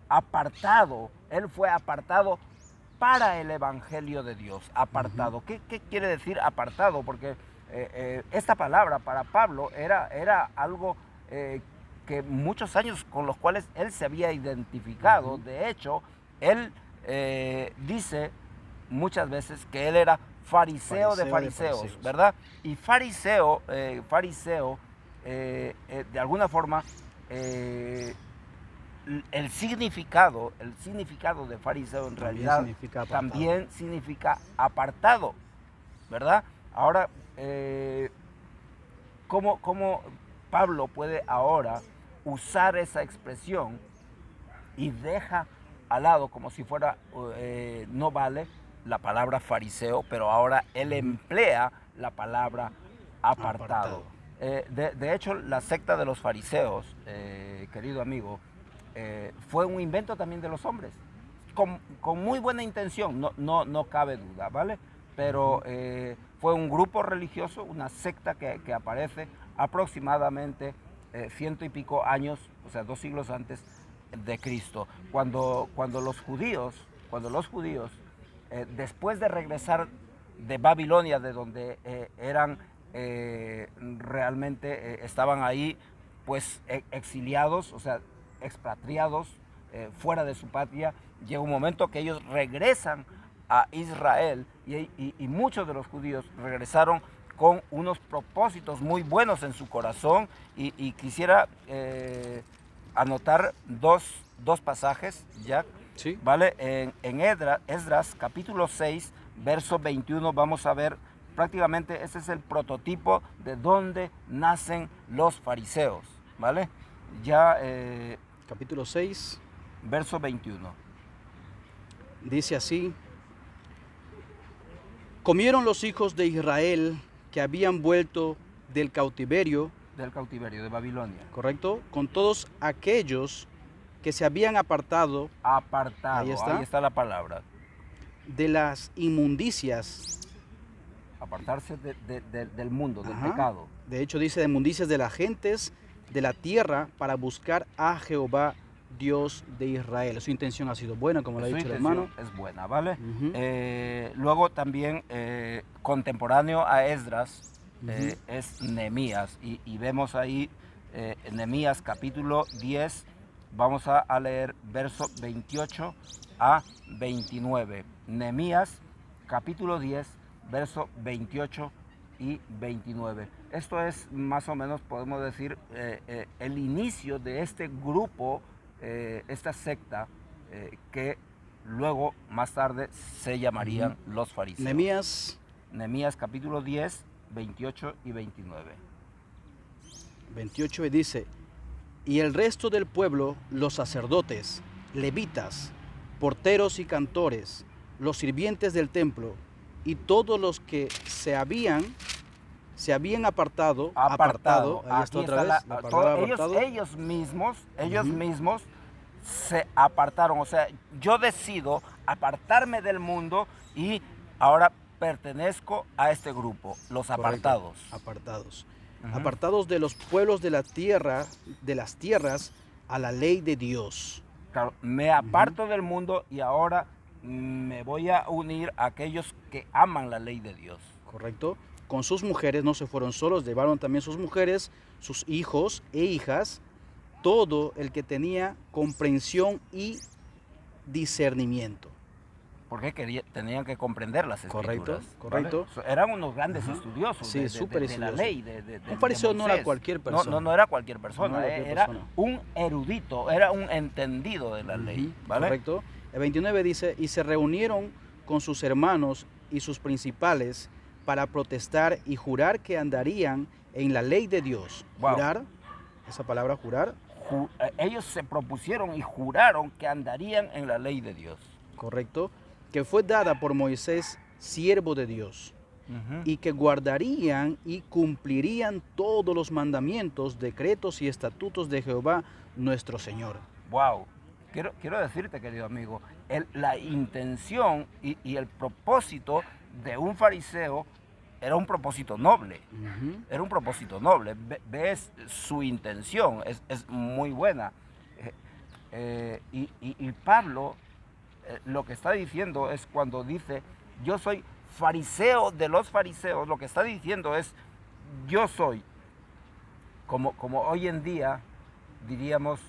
apartado, él fue apartado para el Evangelio de Dios, apartado. ¿Qué quiere decir apartado? Porque esta palabra para Pablo era algo que muchos años con los cuales él se había identificado. De hecho, él dice muchas veces que él era fariseo de fariseos, ¿verdad? Y fariseo, de alguna forma, el significado de fariseo en realidad también significa apartado, ¿verdad? Ahora, ¿cómo Pablo puede ahora usar esa expresión y deja al lado como si fuera, no vale la palabra fariseo, pero ahora él emplea la palabra apartado? De hecho, la secta de los fariseos, querido amigo, fue un invento también de los hombres, con muy buena intención, no cabe duda, ¿vale? Pero fue un grupo religioso, una secta que aparece aproximadamente 100 y pico años, o sea, 2 siglos antes de Cristo, cuando los judíos, después de regresar de Babilonia, de donde eran realmente estaban ahí, pues exiliados, o sea, expatriados, fuera de su patria, llega un momento que ellos regresan a Israel y muchos de los judíos regresaron con unos propósitos muy buenos en su corazón, y quisiera anotar dos pasajes, Jack. Sí. ¿Vale? En Esdras capítulo 6, verso 21, vamos a ver prácticamente ese es el prototipo de donde nacen los fariseos, ¿vale? Ya capítulo 6, verso 21. Dice así: comieron los hijos de Israel que habían vuelto del cautiverio de Babilonia. Correcto, con todos aquellos que se habían apartado, ahí está la palabra, de las inmundicias. Apartarse del mundo, del pecado. De hecho dice de inmundicias de las gentes de la tierra para buscar a Jehová Dios de Israel. Su intención ha sido buena, como lo ha dicho el hermano. Es buena, ¿vale? Luego también contemporáneo a Esdras es Nehemías, y vemos ahí Nehemías capítulo 10, vamos a leer verso 28 a 29. Nehemías capítulo 10, verso 28 y 29. Esto es más o menos, podemos decir, el inicio de este grupo, esta secta, que luego, más tarde, se llamarían los fariseos. Nehemías capítulo 10, 28 y 29. 28 dice: y el resto del pueblo, los sacerdotes, levitas, porteros y cantores, los sirvientes del templo, y todos los que se habían se habían apartado, ahí está Aquí otra está vez, la palabra apartado. ellos mismos se apartaron. O sea, yo decido apartarme del mundo y ahora pertenezco a este grupo, los Correcto, apartados. apartados. Ujú. Apartados de los pueblos de la tierra, de las tierras, a la ley de Dios. Claro, me aparto del mundo y ahora me voy a unir a aquellos que aman la ley de Dios. Correcto. Con sus mujeres no se fueron solos, llevaron también sus mujeres, sus hijos e hijas, todo el que tenía comprensión y discernimiento. Porque tenían que comprender las Correcto, escrituras. correcto. ¿Vale? Eran unos grandes estudiosos Sí, súper de la estudiosos. ley. Un fariseo no era Moisés. cualquier persona. No era cualquier persona, No era cualquier era persona. un erudito, era un entendido de la ley. ¿Vale? Correcto. El 29 dice, y se reunieron con sus hermanos y sus principales para protestar y jurar que andarían en la ley de Dios. Wow. Jurar, esa palabra jurar, Ellos se propusieron y juraron que andarían en la ley de Dios. correcto, que fue dada por Moisés, siervo de Dios, Ujú. y que guardarían y cumplirían todos los mandamientos, decretos y estatutos de Jehová nuestro Señor. Wow. Quiero decirte, querido amigo, la intención y el propósito de un fariseo era un propósito noble. Ujú. Era un propósito noble. Ves su intención, es muy buena. Y Pablo lo que está diciendo es cuando dice, yo soy fariseo de los fariseos, lo que está diciendo es, yo soy, como hoy en día diríamos,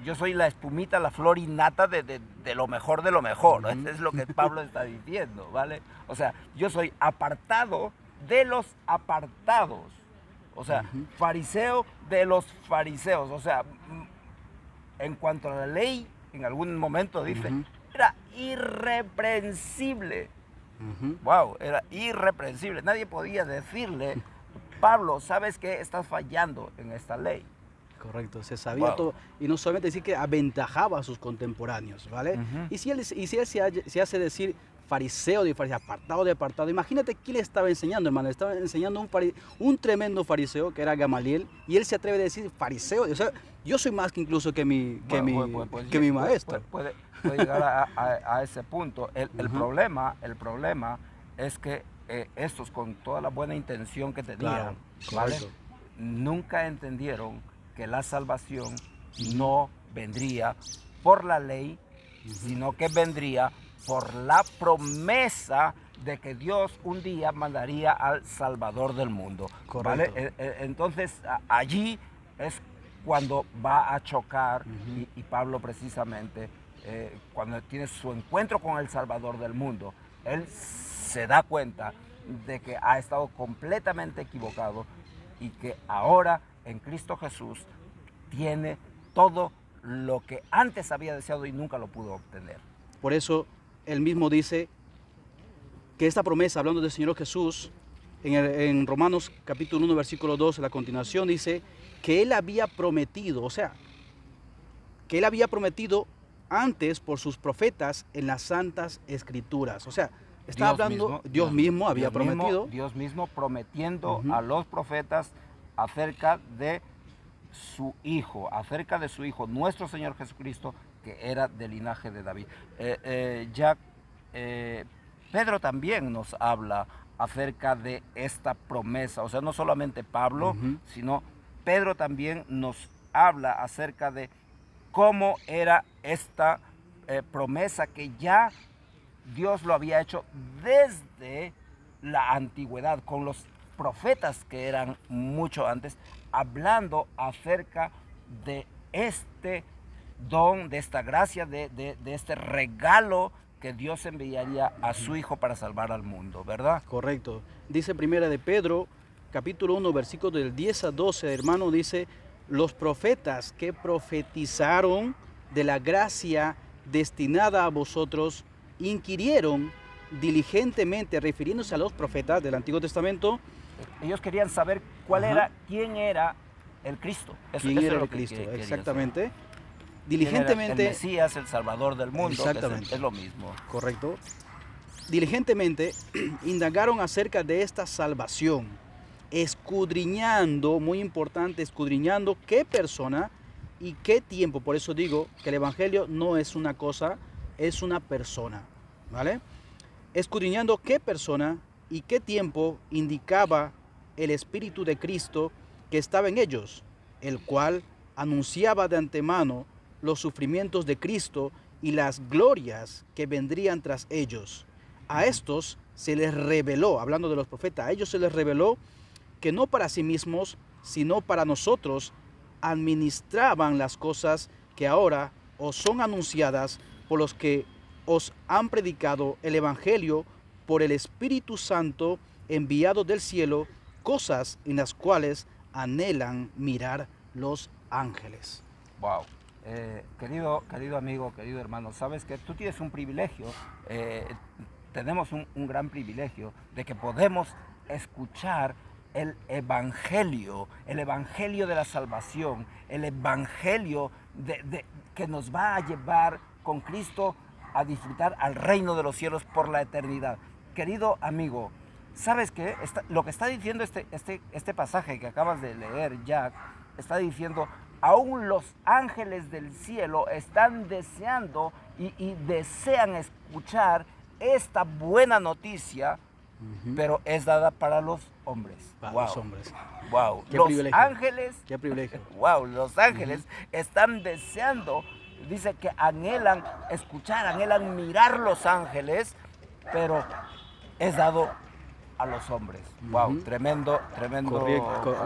yo soy la espumita, la flor innata de lo mejor de lo mejor. Ujú. Eso es lo que Pablo está diciendo, ¿vale? O sea, yo soy apartado de los apartados. O sea, Ujú. fariseo de los fariseos. O sea, en cuanto a la ley, en algún momento dice, Ujú. era irreprensible. Ujú. Wow, era irreprensible. Nadie podía decirle, Pablo, ¿sabes qué? Estás fallando en esta ley. Correcto, se sabía Wow. todo. Y no solamente decir que aventajaba a sus contemporáneos, ¿vale? Ujú. Y si él se hace decir fariseo de fariseo, apartado de apartado, imagínate quién le estaba enseñando, hermano. Le estaba enseñando un tremendo fariseo que era Gamaliel, y él se atreve a decir fariseo. O sea, yo soy más que incluso que mi maestro. Puede llegar a ese punto. El Ujú. problema es que estos, con toda la buena intención que tenían, Claro, ¿vale? correcto. Nunca entendieron que la salvación no vendría por la ley, sino que vendría por la promesa de que Dios un día mandaría al Salvador del mundo. Correcto. ¿Vale? Entonces allí es cuando va a chocar, Ujú. y Pablo precisamente, cuando tiene su encuentro con el Salvador del mundo, él se da cuenta de que ha estado completamente equivocado y que ahora en Cristo Jesús tiene todo lo que antes había deseado y nunca lo pudo obtener. Por eso él mismo dice que esta promesa, hablando del Señor Jesús, en Romanos capítulo 1, versículo 2, a la continuación dice que él había prometido, o sea, que él había prometido antes por sus profetas en las santas escrituras. O sea, está hablando, Dios mismo había prometido. Dios mismo prometiendo Ujú. a los profetas acerca de su Hijo, nuestro Señor Jesucristo, que era del linaje de David. Pedro también nos habla acerca de esta promesa, o sea, no solamente Pablo, Ujú. sino Pedro también nos habla acerca de cómo era esta promesa que ya Dios lo había hecho desde la antigüedad, con los profetas que eran mucho antes, hablando acerca de este don, de esta gracia, de este regalo que Dios enviaría a su Hijo para salvar al mundo, ¿verdad? Correcto. Dice primera de Pedro, capítulo 1, versículo del 10 a 12, hermano, dice, los profetas que profetizaron de la gracia destinada a vosotros, inquirieron diligentemente, refiriéndose a los profetas del Antiguo Testamento, Ellos querían saber quién era el Cristo. quién era el Cristo, exactamente. Diligentemente, el Mesías, el Salvador del mundo, exactamente. Que es lo mismo. Correcto. Diligentemente indagaron acerca de esta salvación, escudriñando, muy importante, escudriñando qué persona y qué tiempo. Por eso digo que el Evangelio no es una cosa, es una persona, ¿vale? Escudriñando qué persona y qué tiempo indicaba el Espíritu de Cristo que estaba en ellos, el cual anunciaba de antemano los sufrimientos de Cristo y las glorias que vendrían tras ellos. A estos se les reveló, hablando de los profetas, a ellos se les reveló que no para sí mismos, sino para nosotros, administraban las cosas que ahora os son anunciadas por los que os han predicado el Evangelio por el Espíritu Santo enviado del cielo, cosas en las cuales anhelan mirar los ángeles. Wow. Querido amigo, querido hermano, sabes que tú tienes un privilegio, tenemos un gran privilegio de que podemos escuchar el evangelio de la salvación, el evangelio que nos va a llevar con Cristo a disfrutar al reino de los cielos por la eternidad. Querido amigo, ¿sabes qué? Lo que está diciendo este pasaje que acabas de leer, Jack, está diciendo, aún los ángeles del cielo están deseando y desean escuchar esta buena noticia, pero es dada para los hombres. Para wow. los hombres. Wow. Qué Los privilegio. ángeles, Qué privilegio. wow, los ángeles están deseando, dice que anhelan escuchar, anhelan mirar los ángeles, pero es dado a los hombres. Wow, tremendo.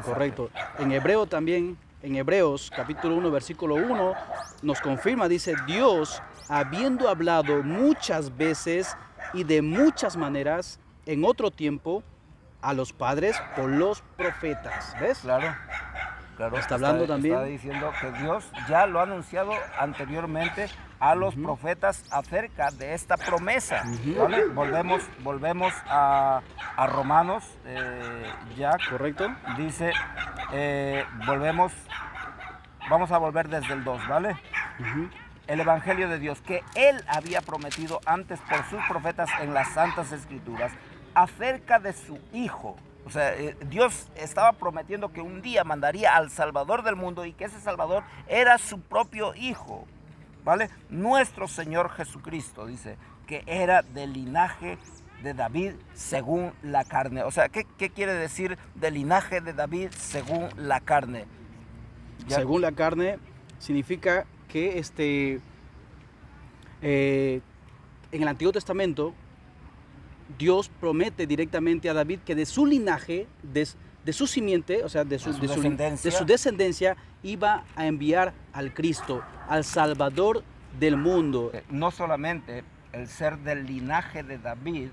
Correcto. En hebreo también, en Hebreos capítulo 1, versículo 1, nos confirma, dice, Dios, habiendo hablado muchas veces y de muchas maneras en otro tiempo a los padres por los profetas. ¿Ves? Claro. Está hablando también. Está diciendo que Dios ya lo ha anunciado anteriormente a los profetas acerca de esta promesa. ¿Vale? Volvemos a Romanos, ya. Correcto. Dice, vamos a volver desde el 2, ¿vale? El evangelio de Dios que Él había prometido antes por sus profetas en las Santas Escrituras acerca de su Hijo. O sea, Dios estaba prometiendo que un día mandaría al Salvador del mundo y que ese Salvador era su propio Hijo, ¿vale? Nuestro Señor Jesucristo, dice, que era del linaje de David según la carne. O sea, ¿qué quiere decir del linaje de David según la carne? ¿Ya? Según la carne significa que en el Antiguo Testamento Dios promete directamente a David que de su linaje, de su simiente, o sea, de su descendencia, iba a enviar al Cristo, al Salvador del mundo. No solamente el ser del linaje de David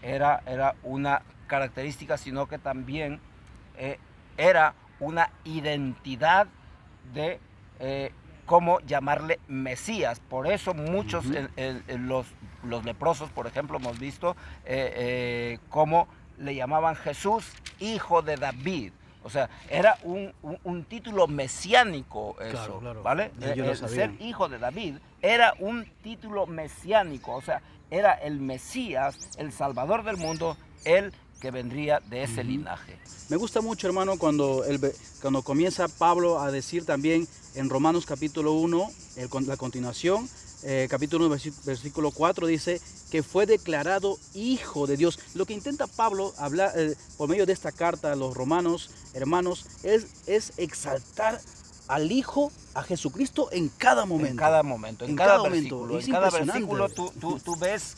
era una característica, sino que también era una identidad de cómo llamarle Mesías. Por eso muchos, los leprosos, por ejemplo, hemos visto cómo le llamaban Jesús, hijo de David. O sea, era un título mesiánico eso, claro. ¿vale? El ser hijo de David era un título mesiánico, o sea, era el Mesías, el Salvador del mundo, el que vendría de ese linaje. Me gusta mucho, hermano, cuando comienza Pablo a decir también en Romanos capítulo 1, la continuación, capítulo 1, versículo 4, dice que fue declarado hijo de Dios. Lo que intenta Pablo hablar por medio de esta carta a los romanos, hermanos, es exaltar al Hijo, a Jesucristo en cada momento. En cada versículo. En cada versículo tú ves,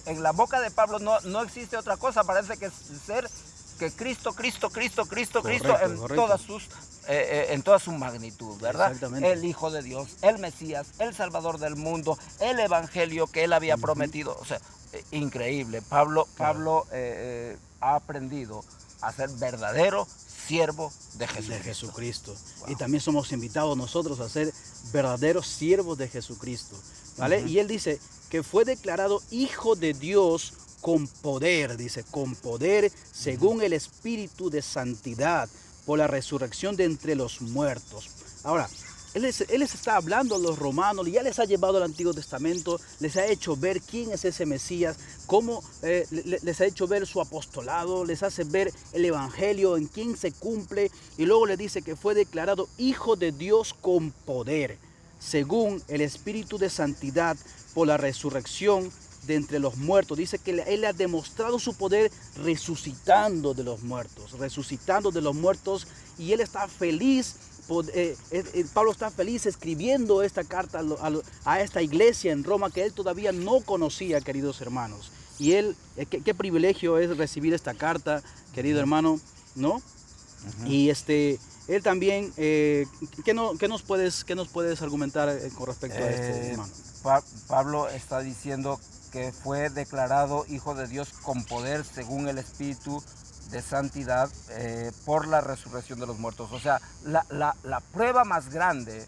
en la boca de Pablo no existe otra cosa, parece que ser que Cristo en toda su magnitud, ¿verdad? El Hijo de Dios, el Mesías, el Salvador del mundo, el Evangelio que Él había prometido. O sea, increíble. Pablo ha aprendido a ser verdadero siervo de Jesucristo. Wow. Y también somos invitados nosotros a ser verdaderos siervos de Jesucristo, ¿vale? Y él dice que fue declarado hijo de Dios con poder, dice, con poder según el Espíritu de santidad por la resurrección de entre los muertos. Ahora, Él les está hablando a los romanos, ya les ha llevado al Antiguo Testamento, les ha hecho ver quién es ese Mesías, cómo les ha hecho ver su apostolado, les hace ver el Evangelio, en quién se cumple, y luego le dice que fue declarado Hijo de Dios con poder, según el Espíritu de Santidad, por la resurrección de entre los muertos. Dice que Él ha demostrado su poder resucitando de los muertos, y Él está feliz. Pablo está feliz escribiendo esta carta a esta iglesia en Roma que él todavía no conocía, queridos hermanos. Y él, qué privilegio es recibir esta carta, querido hermano, ¿no? Y él también, ¿qué nos puedes argumentar con respecto a esto, hermano? Pablo está diciendo que fue declarado Hijo de Dios con poder según el Espíritu de santidad por la resurrección de los muertos. O sea, la prueba más grande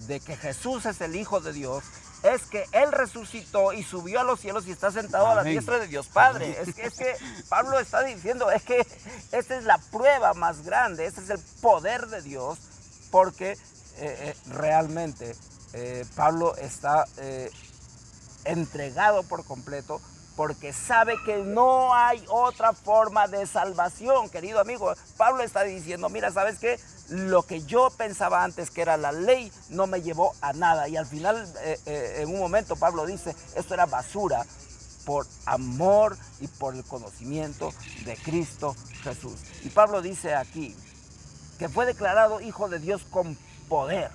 de que Jesús es el Hijo de Dios es que Él resucitó y subió a los cielos y está sentado a la diestra de Dios Padre. Es que Pablo está diciendo, es que esta es la prueba más grande, este es el poder de Dios, porque realmente Pablo está entregado por completo, porque sabe que no hay otra forma de salvación, querido amigo. Pablo está diciendo, mira, ¿sabes qué? Lo que yo pensaba antes que era la ley no me llevó a nada. Y al final, en un momento, Pablo dice, esto era basura por amor y por el conocimiento de Cristo Jesús. Y Pablo dice aquí que fue declarado Hijo de Dios con poder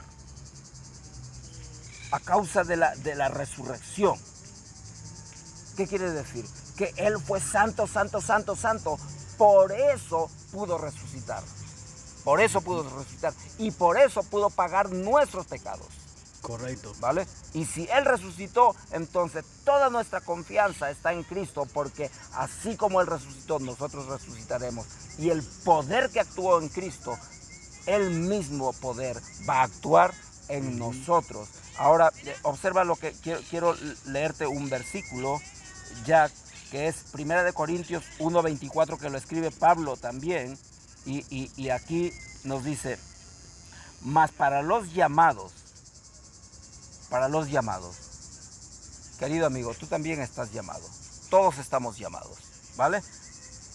a causa de la resurrección. ¿Qué quiere decir? Que Él fue santo, santo, santo, santo. Por eso pudo resucitar. Por eso pudo resucitar. Y por eso pudo pagar nuestros pecados. Correcto. ¿Vale? Y si Él resucitó, entonces toda nuestra confianza está en Cristo, porque así como Él resucitó, nosotros resucitaremos. Y el poder que actuó en Cristo, el mismo poder va a actuar en nosotros. Ahora, observa lo que quiero leerte un versículo, ya que es 1 Corintios 1:24, que lo escribe Pablo también, y aquí nos dice, mas para los llamados, querido amigo, tú también estás llamado, todos estamos llamados, ¿vale?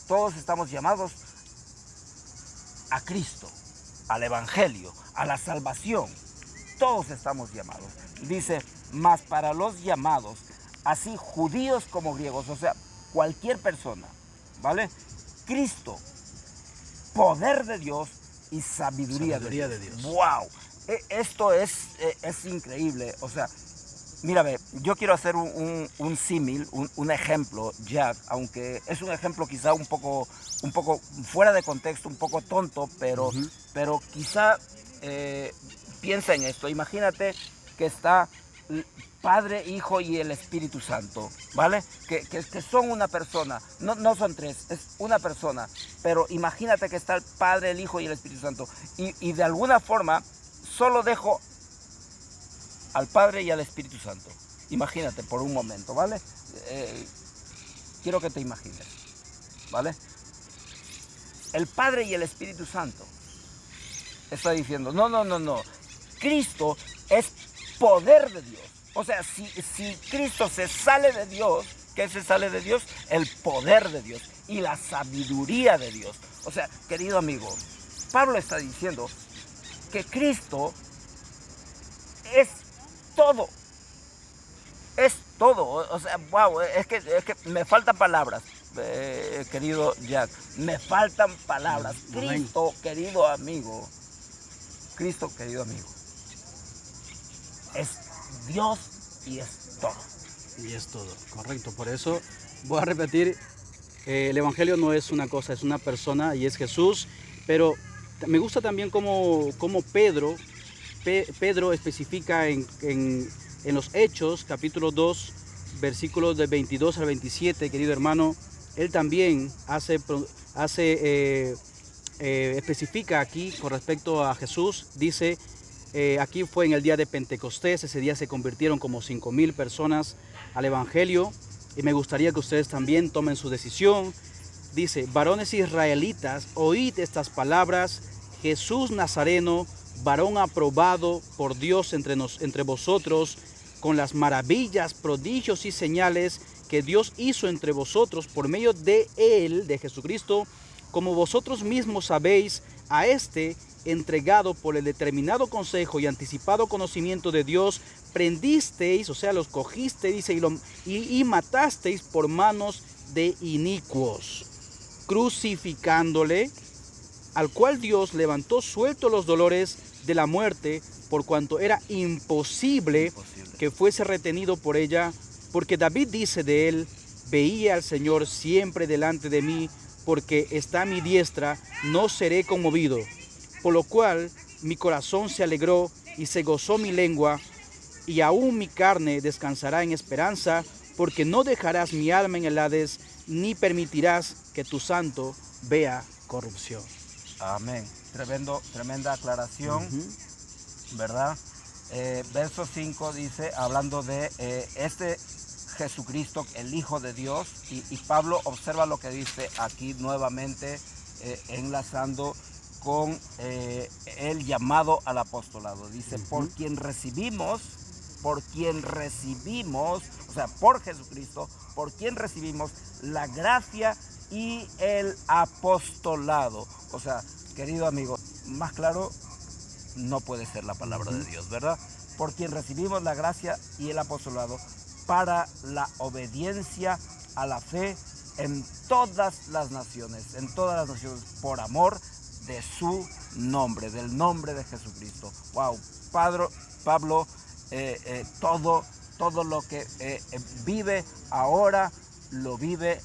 Todos estamos llamados a Cristo, al Evangelio, a la salvación, todos estamos llamados. Dice, mas para los llamados, así judíos como griegos, o sea, cualquier persona, ¿vale? Cristo, poder de Dios y sabiduría de Dios. ¡Wow! Esto es increíble. O sea, mira, yo quiero hacer un símil, un ejemplo, Jack, aunque es un ejemplo quizá un poco fuera de contexto, un poco tonto, pero quizá piensa en esto. Imagínate que está Padre, Hijo y el Espíritu Santo, ¿vale? Que son una persona, no son tres, es una persona, pero imagínate que está el Padre, el Hijo y el Espíritu Santo, y de alguna forma solo dejo al Padre y al Espíritu Santo. Imagínate por un momento, ¿vale? Quiero que te imagines, ¿vale? El Padre y el Espíritu Santo está diciendo, no, Cristo es poder de Dios. O sea, si Cristo se sale de Dios, ¿qué se sale de Dios? El poder de Dios y la sabiduría de Dios. O sea, querido amigo, Pablo está diciendo que Cristo es todo. Es todo. O sea, wow, es que me faltan palabras, querido Jack. Me faltan palabras. Cristo, querido amigo. Es Dios y es todo. Y es todo, correcto. Por eso voy a repetir, el Evangelio no es una cosa, es una persona y es Jesús. Pero me gusta también como Pedro especifica en los Hechos, capítulo 2, versículos de 22 al 27, querido hermano. Él también especifica aquí con respecto a Jesús. Dice, aquí fue en el día de Pentecostés, ese día se convirtieron como 5,000 personas al Evangelio, y me gustaría que ustedes también tomen su decisión. Dice, varones israelitas, oíd estas palabras, Jesús Nazareno, varón aprobado por Dios entre vosotros, con las maravillas, prodigios y señales que Dios hizo entre vosotros por medio de él, de Jesucristo, como vosotros mismos sabéis, a este entregado por el determinado consejo y anticipado conocimiento de Dios, prendisteis, o sea, los cogisteis, dice, y matasteis por manos de inicuos, crucificándole, al cual Dios levantó suelto los dolores de la muerte, por cuanto era imposible que fuese retenido por ella, porque David dice de él, veía al Señor siempre delante de mí, porque está a mi diestra, no seré conmovido. Por lo cual mi corazón se alegró y se gozó mi lengua, y aún mi carne descansará en esperanza, porque no dejarás mi alma en el Hades, ni permitirás que tu santo vea corrupción. Amén. Tremenda aclaración, ¿verdad? Verso 5 dice, hablando de este Jesucristo, el Hijo de Dios, y Pablo observa lo que dice aquí nuevamente, enlazando con el llamado al apostolado. Dice, por quien recibimos, o sea, por Jesucristo, por quien recibimos la gracia y el apostolado. O sea, querido amigo, más claro no puede ser la palabra de Dios, ¿verdad? Por quien recibimos la gracia y el apostolado para la obediencia a la fe en todas las naciones, por amor de su nombre, del nombre de Jesucristo. Wow, Pablo, todo lo que vive ahora, lo vive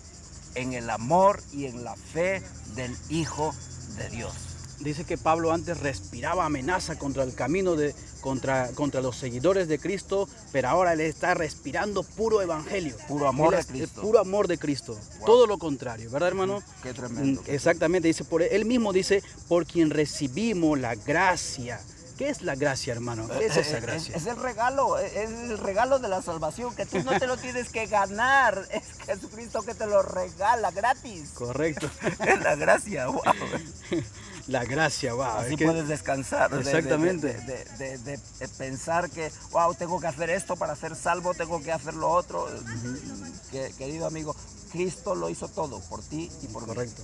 en el amor y en la fe del Hijo de Dios. Dice que Pablo antes respiraba amenaza contra el camino, contra los seguidores de Cristo, pero ahora él está respirando puro evangelio. Puro amor de Cristo. Puro amor de Cristo. Wow. Todo lo contrario, ¿verdad, hermano? Qué tremendo. Exactamente, dice, él mismo dice, por quien recibimos la gracia. ¿Qué es la gracia, hermano? ¿Qué es esa gracia? Es el regalo de la salvación, que tú no te lo tienes que ganar. Es Jesucristo que te lo regala gratis. Correcto. Es la gracia, wow. La gracia, wow. Así puedes descansar. Exactamente. De pensar que, wow, tengo que hacer esto para ser salvo, tengo que hacer lo otro. Querido amigo, Cristo lo hizo todo por ti y por mí. Correcto.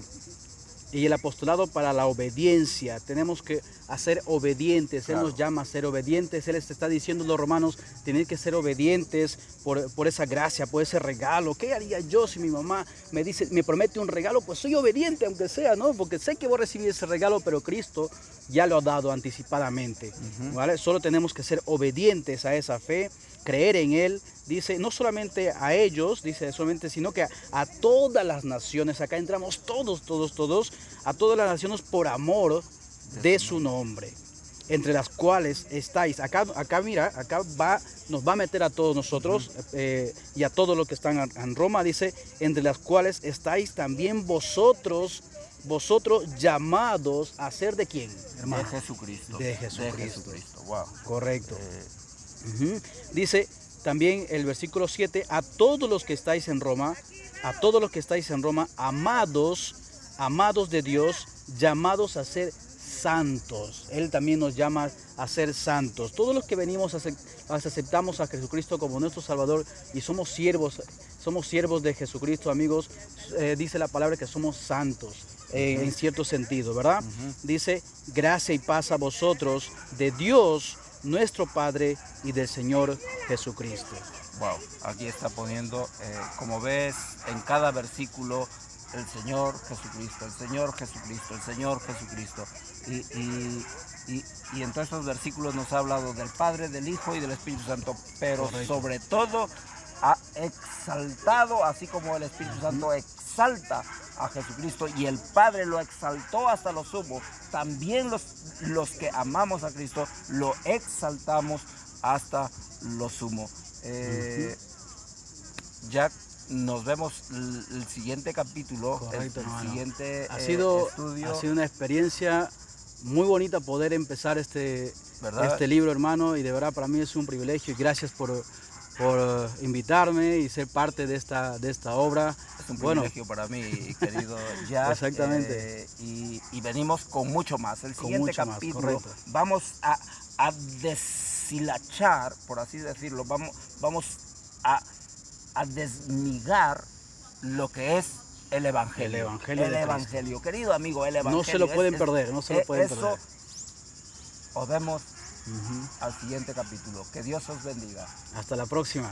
Y el apostolado para la obediencia. Tenemos que ser obedientes. Claro. Él nos llama a ser obedientes. Él está diciendo a los romanos, tenéis que ser obedientes por esa gracia, por ese regalo. ¿Qué haría yo si mi mamá me promete un regalo? Pues soy obediente, aunque sea, ¿no? Porque sé que voy a recibir ese regalo, pero Cristo ya lo ha dado anticipadamente. ¿Vale? Solo tenemos que ser obedientes a esa fe, creer en Él. Dice, no solamente a ellos, dice solamente, sino que a todas las naciones. Acá entramos todos, a todas las naciones por amor de su nombre, entre las cuales estáis. Acá mira, nos va a meter a todos nosotros y a todos los que están en Roma. Dice, entre las cuales estáis también vosotros llamados a ser ¿de quién, hermano? De Jesucristo. De Jesucristo. Wow. Correcto. Dice también el versículo 7, a todos los que estáis en Roma, amados de Dios, llamados a ser santos. Él también nos llama a ser santos. Todos los que venimos aceptamos a Jesucristo como nuestro Salvador y somos siervos de Jesucristo, amigos. Dice la palabra que somos santos en cierto sentido, ¿verdad? Dice, gracia y paz a vosotros de Dios nuestro Padre y del Señor Jesucristo. Wow, aquí está poniendo, como ves, en cada versículo, el Señor Jesucristo, el Señor Jesucristo, el Señor Jesucristo. Y en todos estos versículos nos ha hablado del Padre, del Hijo y del Espíritu Santo, pero correcto, sobre todo ha exaltado, así como el Espíritu Santo exalta a Jesucristo y el Padre lo exaltó hasta lo sumo, también los que amamos a Cristo lo exaltamos hasta lo sumo. Ya nos vemos el siguiente capítulo. Correcto, el siguiente estudio. Ha sido una experiencia muy bonita poder empezar este libro, hermano, y de verdad para mí es un privilegio y gracias por invitarme y ser parte de esta obra. Es un privilegio para mí, querido Jack. Exactamente. Y venimos con mucho más. El Con siguiente mucho más, capítulo correcto. vamos a deshilachar, por así decirlo, vamos a desmigar lo que es el Evangelio. El Evangelio de Evangelio. Querido amigo, el Evangelio. No se lo pueden perder, no se lo pueden eso perder. os vemos al siguiente capítulo. Que Dios os bendiga. Hasta la próxima.